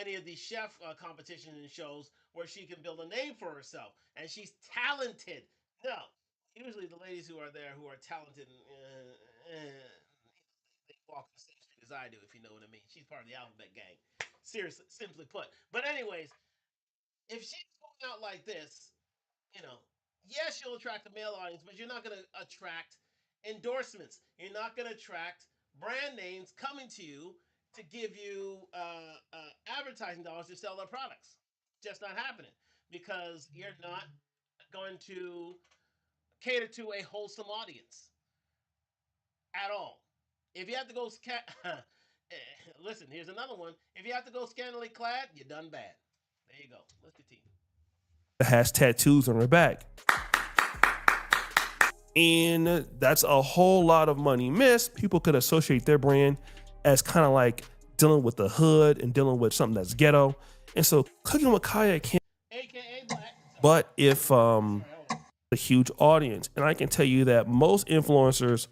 Speaker 3: any of these chef competitions and shows where she can build a name for herself and she's talented. No, usually the ladies who are there who are talented they walk the same street as I do, if you know what I mean. She's part of the alphabet gang. Seriously, simply put. But anyways, if she's going out like this, you know, yes, you'll attract a male audience, but you're not going to attract endorsements. You're not going to attract brand names coming to you to give you advertising dollars to sell their products. Just not happening because you're not going to cater to a wholesome audience at all. If you have to go, listen, here's another one. If you have to go scantily clad, you're done bad. There you go. Let's continue.
Speaker 2: Has tattoos on her back. And that's a whole lot of money missed. People could associate their brand as kind of like dealing with the hood and dealing with something that's ghetto. And so Cooking with Kaya can't,
Speaker 3: AKA black.
Speaker 2: but if a huge audience. And I can tell you that most influencers,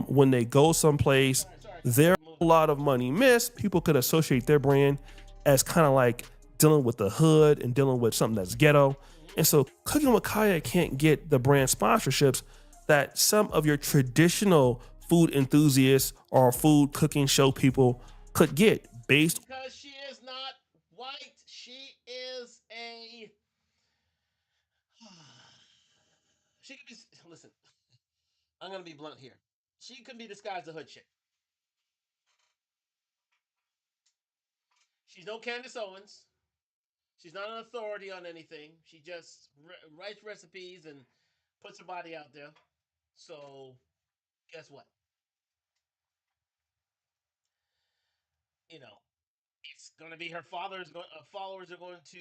Speaker 2: when they go someplace, there a lot of money missed. People could associate their brand as kind of like dealing with the hood and dealing with something that's ghetto. And so Cooking with Kaya can't get the brand sponsorships that some of your traditional food enthusiasts or food cooking show people could get based.
Speaker 3: Because she is not white. She is a. She could be. Listen, I'm going to be blunt here. She could be disguised as a hood chick. She's no Candace Owens. She's not an authority on anything. She just writes recipes and puts her body out there. So, guess what? You know, it's going to be her followers are going to,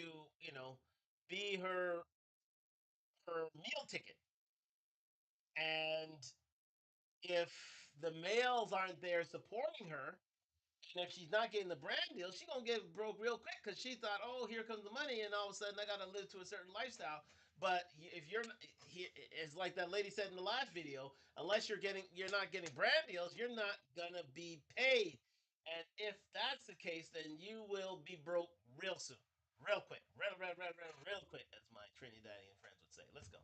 Speaker 3: be her meal ticket. And if the males aren't there supporting her, and if she's not getting the brand deal, she's gonna get broke real quick because she thought, oh, here comes the money, and all of a sudden I gotta live to a certain lifestyle. But if it's like that lady said in the last video, unless you're not getting brand deals, you're not gonna be paid. And if that's the case, then you will be broke real soon, real quick, real quick, as my Trinidadian friends would say. Let's go.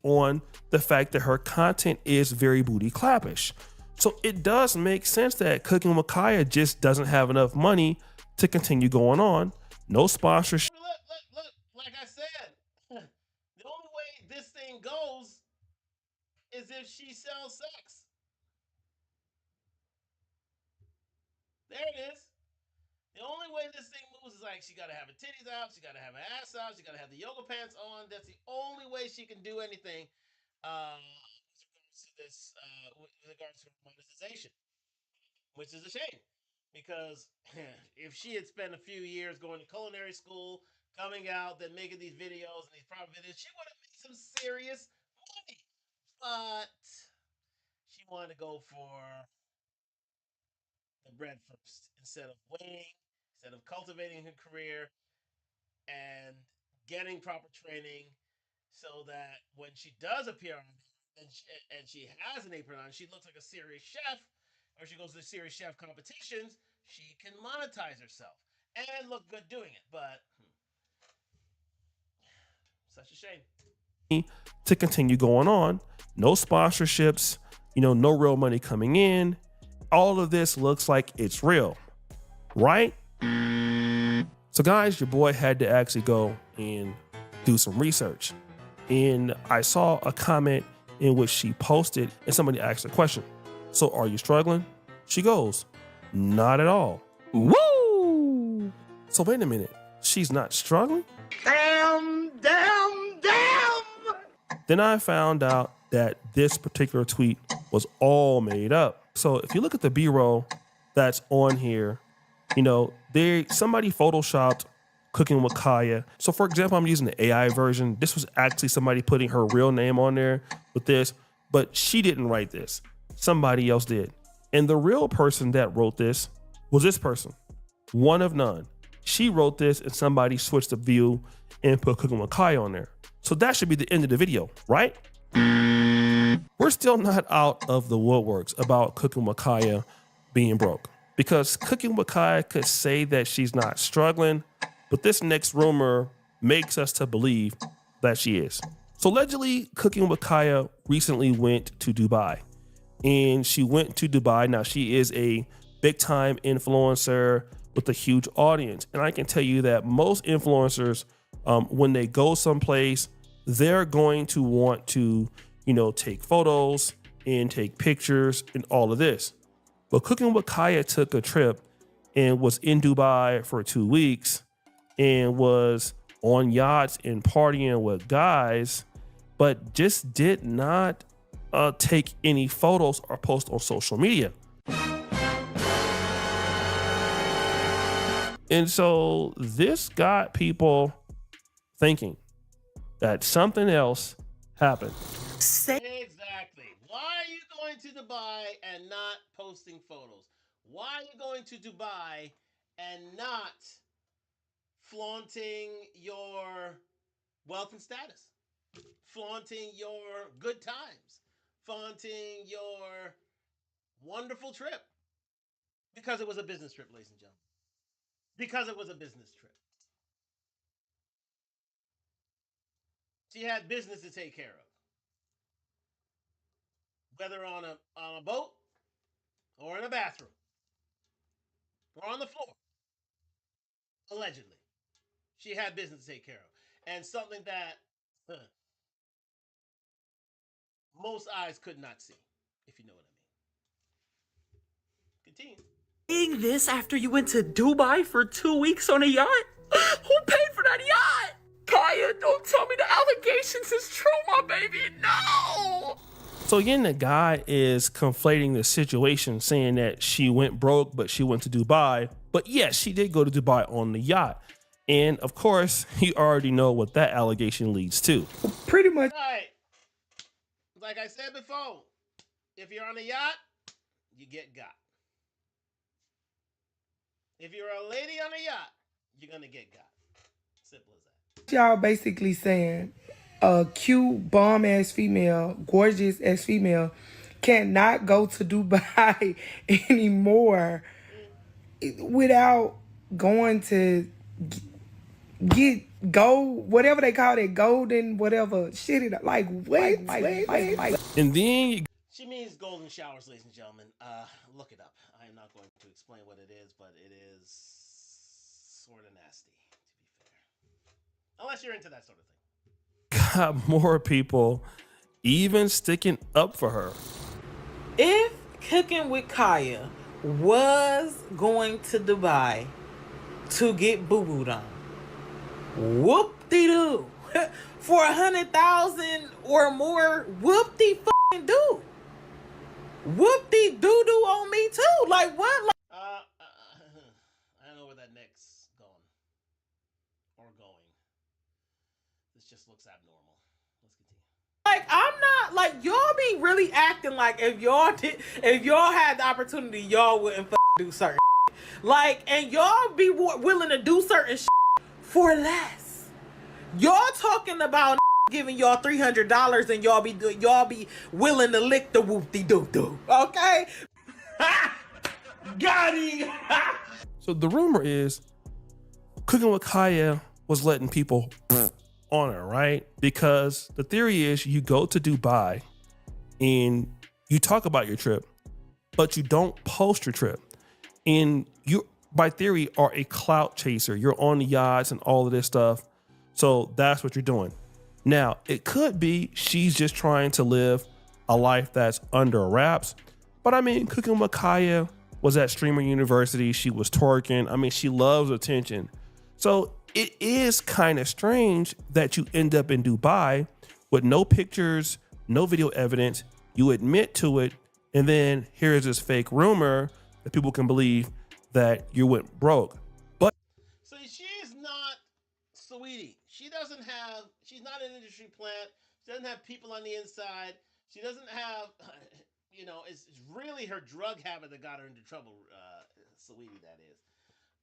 Speaker 2: On the fact that her content is very booty clappish. So it does make sense that Cooking with Kaya just doesn't have enough money to continue going on. No sponsorship.
Speaker 3: Look, like I said, the only way this thing goes is if she sells sex. There it is. The only way this thing moves is like she got to have her titties out, she got to have her ass out, she got to have the yoga pants on. That's the only way she can do anything with regards to this, with regards to monetization, which is a shame because if she had spent a few years going to culinary school, coming out, then making these videos and these private videos, she would have made some serious money. But she wanted to go for the bread first instead of waiting, instead of cultivating her career and getting proper training so that when she does appear on there, and she has an apron on, she looks like a serious chef, or she goes to serious chef competitions, she can monetize herself and look good doing it. But such a shame.
Speaker 2: To continue going on, no sponsorships, no real money coming in. All of this looks like it's real, right? So guys, your boy had to actually go and do some research. And I saw a comment in which she posted and somebody asked a question. So are you struggling? She goes, not at all. Woo! So wait a minute, she's not struggling?
Speaker 8: Damn!
Speaker 2: Then I found out that this particular tweet was all made up. So if you look at the B-roll that's on here, somebody photoshopped cooking with Kaya. So for example, I'm using the AI version. This was actually somebody putting her real name on there with this, but she didn't write this. Somebody else did. And the real person that wrote this was this person, one of none. She wrote this and somebody switched the view and put cooking with Kaya on there. So that should be the end of the video, right? We're still not out of the woodworks about cooking with Kaya being broke, because cooking with Kaya could say that she's not struggling, but this next rumor makes us to believe that she is. So allegedly, cooking with Kaya recently went to Dubai, and she went to Dubai. Now she is a big time influencer with a huge audience. And I can tell you that most influencers, when they go someplace, they're going to want to, take photos and take pictures and all of this. But Cooking with Kaya took a trip and was in Dubai for 2 weeks and was on yachts and partying with guys, but just did not take any photos or post on social media. And so this got people thinking that something else happened.
Speaker 3: Exactly. Why are you going to Dubai and not posting photos? Why are you going to Dubai and not flaunting your wealth and status? Flaunting your good times? Flaunting your wonderful trip? Because it was a business trip, ladies and gentlemen. Because it was a business trip. She had business to take care of. Whether on a boat or in a bathroom or on the floor. Allegedly. She had business to take care of. And something that most eyes could not see, if you know what I mean. Continue.
Speaker 8: Saying this after you went to Dubai for 2 weeks on a yacht? Who paid for that yacht? Kaya, don't tell me the allegations is true, my baby. No!
Speaker 2: So again, the guy is conflating the situation, saying that she went broke, but she went to Dubai. But yes, she did go to Dubai on the yacht. And of course, you already know what that allegation leads to.
Speaker 8: Pretty much.
Speaker 3: Right. Like I said before, if you're on a yacht, you get got. If you're a lady on a yacht, you're going to get got. Simple as that.
Speaker 9: Y'all basically saying a cute, bomb-ass female, gorgeous-ass female cannot go to Dubai anymore without going to go, whatever they call it, golden, whatever. Shit, like, wait.
Speaker 2: And then you
Speaker 3: She means golden showers, ladies and gentlemen. Look it up. I am not going to explain what it is, but it is sort of nasty, to be fair. Unless you're into that sort of thing.
Speaker 2: got more people even sticking up for her.
Speaker 10: If Cooking with Kaya was going to Dubai to get boo-booed on, whoop-de-doo. For 100,000 or more, whoop-de-fucking-doo. Whoop-de-doo-doo on me too. Like what?
Speaker 3: I don't know where that neck's gone. Or going. This just looks abnormal. Let's continue.
Speaker 10: Like I'm not like y'all be really acting like if y'all had the opportunity, y'all wouldn't do certain shit. Like, and y'all be willing to do certain shit for less. Y'all talking about giving y'all $300 and y'all be willing to lick the whoop-de-doo-doo. Okay?
Speaker 3: Got him!
Speaker 2: So the rumor is Cooking with Kaya was letting people on her, right? Because the theory is you go to Dubai and you talk about your trip, but you don't post your trip. And you, by theory, are a clout chaser. You're on the yachts and all of this stuff. So that's what you're doing. Now, it could be she's just trying to live a life that's under wraps. But I mean, Cooking with Kaya was at Streamer University. She was twerking. I mean, she loves attention. So it is kind of strange that you end up in Dubai with no pictures, no video evidence. You admit to it. And then here's this fake rumor that people can believe that you went broke. But
Speaker 3: So she is not Saweetie. She's not an industry plant. She doesn't have people on the inside. She doesn't have, it's really her drug habit that got her into trouble, Saweetie, that is.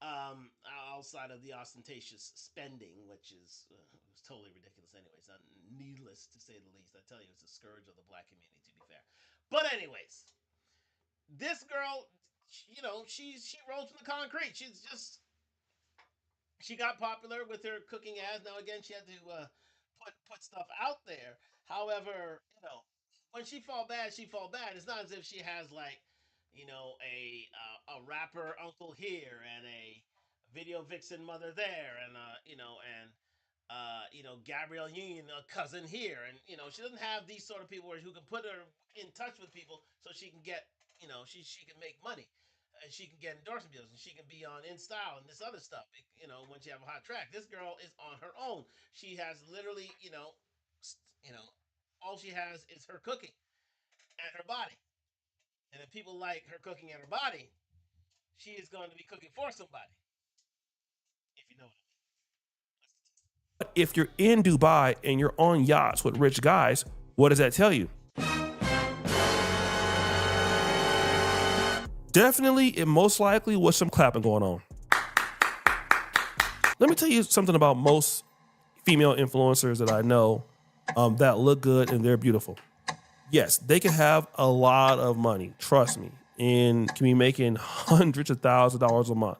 Speaker 3: Outside of the ostentatious spending, which is was totally ridiculous anyways. Needless to say the least. I tell you, it's a scourge of the black community, to be fair. But anyways, this girl, she rolls from the concrete. She got popular with her cooking ads. Now again, she had to put stuff out there. However, when she fall bad, she fall bad. It's not as if she has like, a rapper uncle here and a video vixen mother there, and Gabrielle Union a cousin here, and she doesn't have these sort of people who can put her in touch with people so she can get she can make money. And she can get endorsement deals, and she can be on In Style and this other stuff. When she have a hot track, this girl is on her own. She has literally, all she has is her cooking and her body. And if people like her cooking and her body, she is going to be cooking for somebody. If you know what I mean.
Speaker 2: if you're in Dubai and you're on yachts with rich guys, what does that tell you? Definitely, it most likely was some clapping going on. Let me tell you something about most female influencers that I know that look good and they're beautiful. Yes, they can have a lot of money, trust me, and can be making hundreds of thousands of dollars a month.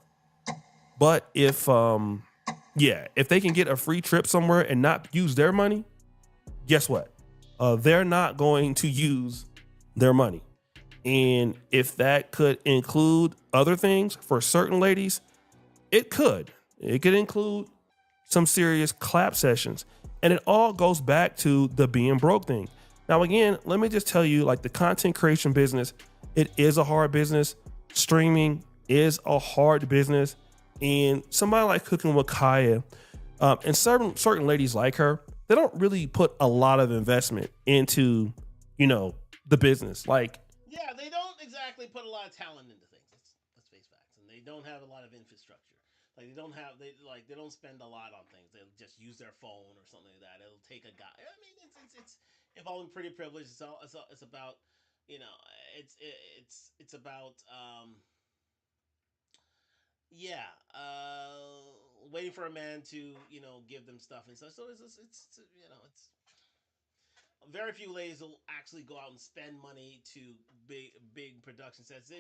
Speaker 2: But if they can get a free trip somewhere and not use their money, guess what? They're not going to use their money. And if that could include other things for certain ladies, it could. It could include some serious clap sessions. And it all goes back to the being broke thing. Now, again, let me just tell you, like the content creation business, it is a hard business. Streaming is a hard business. And somebody like Cooking with Kaya, and certain ladies like her, they don't really put a lot of investment into, the business. Like,
Speaker 3: yeah, they don't exactly put a lot of talent into things. Let's face facts, and they don't have a lot of infrastructure. Like they don't spend a lot on things. They'll just use their phone or something like that. It'll take a guy. I mean, it's involving pretty privilege. It's about it's about waiting for a man to give them stuff and stuff. So it's very few ladies will actually go out and spend money to big production sets.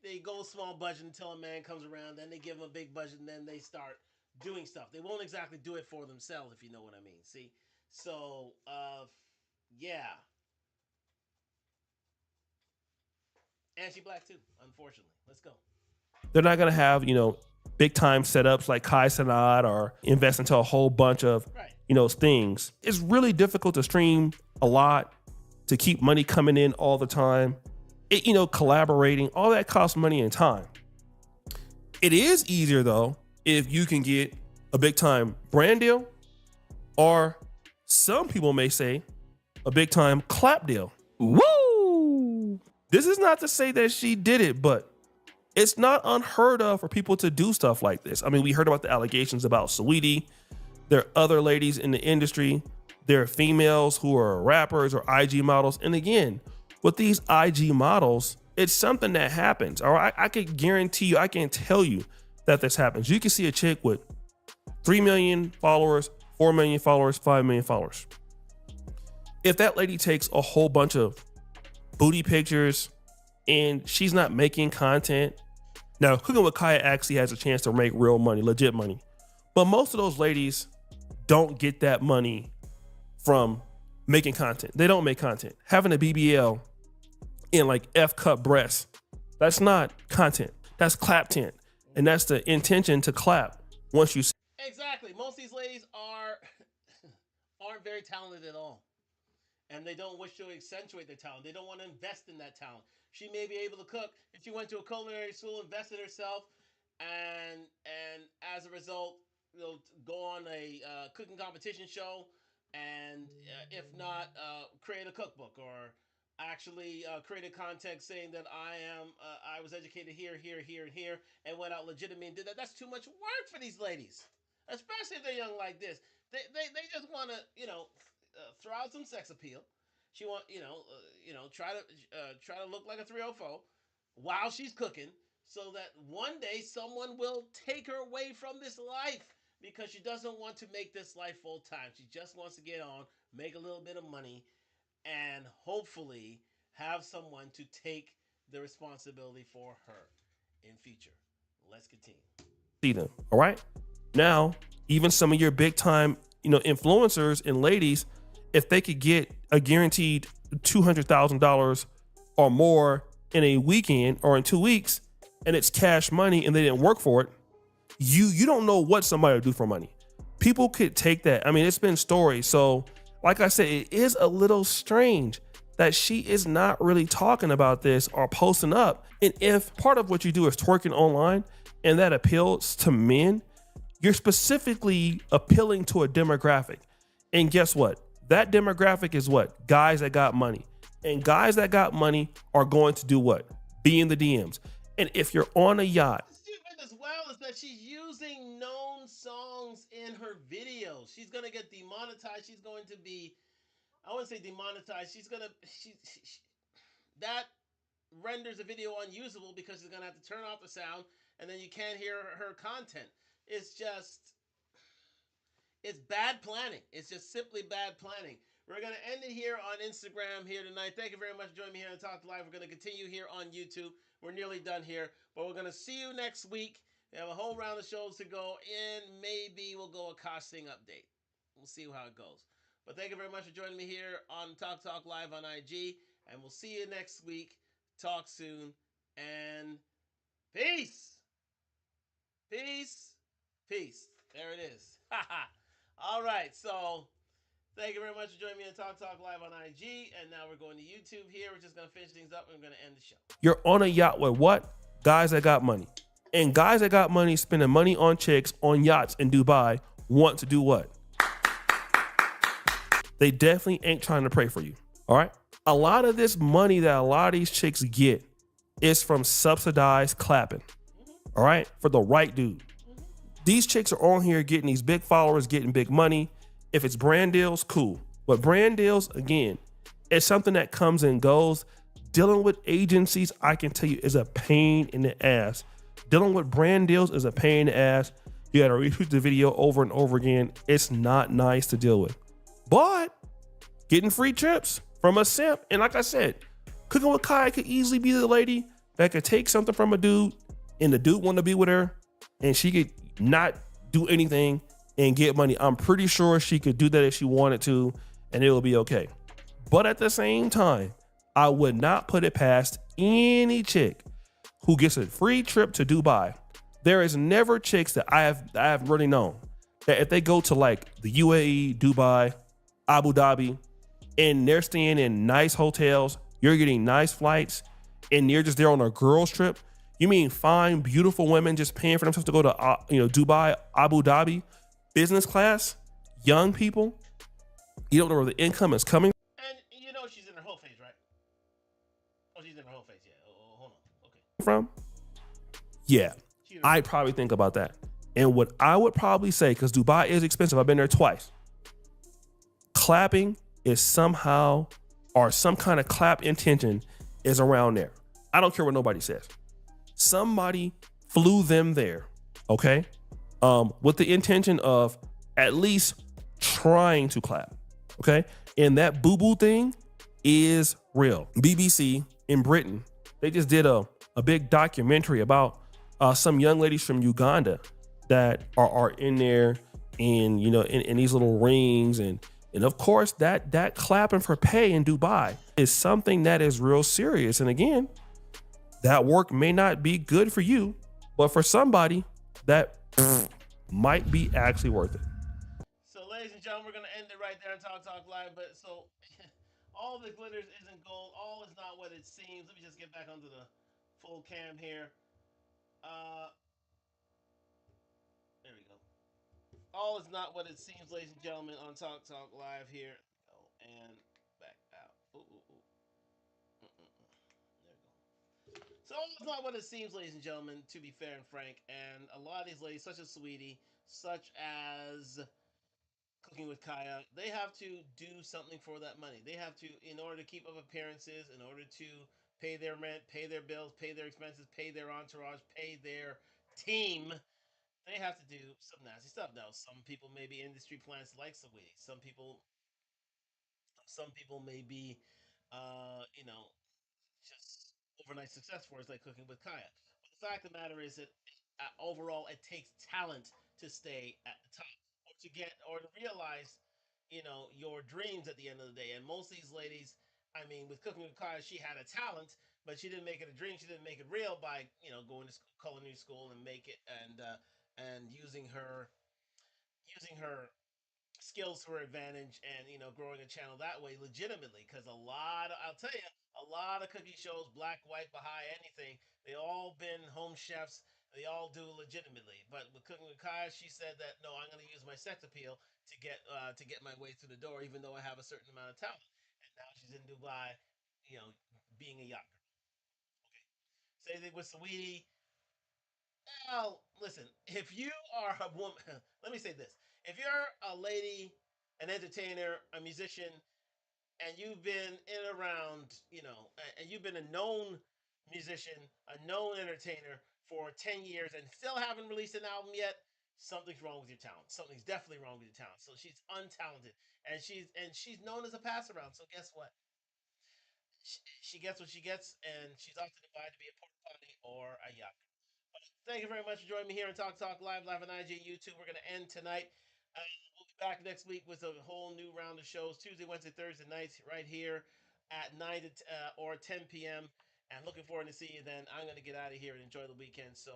Speaker 3: They go small budget until a man comes around, then they give them a big budget, and then they start doing stuff. They won't exactly do it for themselves, if you know what I mean. See? So, yeah. And she black too, unfortunately. Let's go.
Speaker 2: they're not going to have, big time setups like Kai Cenat or invest into a whole bunch of, things. It's really difficult to stream a lot, to keep money coming in all the time. Collaborating, all that costs money and time. It is easier though, if you can get a big time brand deal, or some people may say a big time clap deal. Woo! This is not to say that she did it, but it's not unheard of for people to do stuff like this. I mean, we heard about the allegations about Saweetie. There are other ladies in the industry. There are females who are rappers or IG models. And again, with these IG models, it's something that happens. Or I can guarantee you, I can tell you that this happens. You can see a chick with 3 million followers, 4 million followers, 5 million followers. If that lady takes a whole bunch of booty pictures and she's not making content, now Cooking with Kaya actually has a chance to make real money, legit money. But most of those ladies don't get that money from making content. They don't make content. Having a BBL in like F cup breasts, that's not content. That's clap tent. And that's the intention to clap once you.
Speaker 3: Exactly. Most of these ladies aren't very talented at all. And they don't wish to accentuate their talent. They don't want to invest in that talent. She may be able to cook if she went to a culinary school, invested herself, and as a result, go on a cooking competition show, and if not, create a cookbook or actually create a content saying that I was educated here, here, here, and here, and went out legitimately and did that. That's too much work for these ladies, especially if they're young like this. They just want to throw out some sex appeal. She want try to look like a 304 while she's cooking, so that one day someone will take her away from this life because she doesn't want to make this life full time. She just wants to get on, make a little bit of money, and hopefully have someone to take the responsibility for her in future. Let's continue.
Speaker 2: See them, all right? Now, even some of your big time, influencers and ladies, if they could get a guaranteed $200,000 or more in a weekend or in 2 weeks, and it's cash money and they didn't work for it, you don't know what somebody will do for money. People could take that. I mean, it's been stories. So like I said, it is a little strange that she is not really talking about this or posting up. And if part of what you do is twerking online and that appeals to men, you're specifically appealing to a demographic. And guess what? That demographic is what? Guys that got money. And guys that got money are going to do what? Be in the DMs. And if you're on a yacht.
Speaker 3: Stupid as well is that she's using known songs in her videos. She's going to get demonetized. She's going to be, I wouldn't say demonetized. That renders a video unusable because she's going to have to turn off the sound and then you can't hear her content. It's bad planning. It's just simply bad planning. We're going to end it here on Instagram here tonight. Thank you very much for joining me here on Talk Live. We're going to continue here on YouTube. We're nearly done here, but we're going to see you next week. We have a whole round of shows to go, and maybe we'll go a costing update. We'll see how it goes. But thank you very much for joining me here on Talk Live on IG, and we'll see you next week. Talk soon, and peace. Peace. Peace. There it is. All right, so thank you very much for joining me on Talk Live on IG, and now we're going to YouTube here. We're just going to finish things up, and we're going to end the show.
Speaker 2: You're on a yacht with what? Guys that got money. And guys that got money spending money on chicks on yachts in Dubai want to do what? They definitely ain't trying to pray for you, all right? A lot of this money that a lot of these chicks get is from subsidized clapping, all right? For the right dude. These chicks are on here getting these big followers, getting big money. If it's brand deals, cool. But brand deals, again, it's something that comes and goes. Dealing with agencies, I can tell you, is a pain in the ass. Dealing with brand deals is a pain in the ass. You gotta retweet the video over and over again. It's not nice to deal with. But getting free trips from a simp, and like I said, Cooking with Kai could easily be the lady that could take something from a dude and the dude want to be with her and she could not do anything and get money. I'm pretty sure she could do that if she wanted to and it will be okay. But at the same time, I would not put it past any chick who gets a free trip to Dubai. There is never chicks that I have really known that if they go to like the UAE, Dubai, Abu Dhabi, and they're staying in nice hotels, you're getting nice flights, and you're just there on a girls trip. You mean fine, beautiful women just paying for themselves to go to Dubai, Abu Dhabi, business class, young people. You don't know where the income is coming.
Speaker 3: And you know she's in her whole phase, right? Oh, she's in her whole phase, yeah. Oh, hold on, okay.
Speaker 2: From? Yeah, I'd probably think about that. And what I would probably say, because Dubai is expensive, I've been there twice. Clapping is somehow, or some kind of clap intention is around there. I don't care what nobody says. Somebody flew them there, okay? With the intention of at least trying to clap. Okay. And that boo boo thing is real. BBC in Britain, they just did a big documentary about some young ladies from Uganda that are in there in, you know, in these little rings. And of course that clapping for pay in Dubai is something that is real serious. And again, that work may not be good for you, but for somebody that might be actually worth it.
Speaker 3: So, ladies and gentlemen, we're gonna end it right there on Talk Talk Live. But so, all the glitters isn't gold. All is not what it seems. Let me just get back onto the full cam here. Uh, there we go. All is not what it seems, ladies and gentlemen, on Talk Talk Live here. Oh, and back out. Ooh, ooh, ooh. There we go. So all is not what it seems, ladies and gentlemen, to be fair and frank. And a lot of these ladies, such as Saweetie, such as Cooking with Kaya, they have to do something for that money. They have to, in order to keep up appearances, in order to pay their rent, pay their bills, pay their expenses, pay their entourage, pay their team, they have to do some nasty stuff. Now, some people may be industry plants like Saweetie. Some people may be, you know, just overnight success stories like Cooking with Kaya. But the fact of the matter is that overall, it takes talent to stay at the top, or to get, or to realize, your dreams at the end of the day. And most of these ladies, I mean, with Cooking with Kaya, she had a talent, but she didn't make it a dream. She didn't make it real by, going to culinary school and make it, and using her skills to her advantage, and growing a channel that way legitimately. Because I'll tell you, a lot of cookie shows, black, white, Baha'i, anything, they all been home chefs. They all do legitimately. But with Cooking with Kaya, she said that no, I'm going to use my sex appeal to get my way through the door, even though I have a certain amount of talent. And now she's in Dubai, being a yacht girl. Okay, same thing with Saweetie. Well, listen, if you are a woman, let me say this. If you're a lady, an entertainer, a musician, and you've been in and around, and you've been a known musician, a known entertainer for 10 years and still haven't released an album yet, something's wrong with your talent. Something's definitely wrong with your talent. So she's untalented, and she's known as a pass around. So guess what? She gets what she gets, and she's off to Dubai to be a porta potty or a yacht. Thank you very much for joining me here on Talk Talk Live on IG YouTube. We're going to end tonight. We'll be back next week with a whole new round of shows, Tuesday, Wednesday, Thursday nights, right here at 9 or 10 p.m. And looking forward to see you then. I'm going to get out of here and enjoy the weekend. So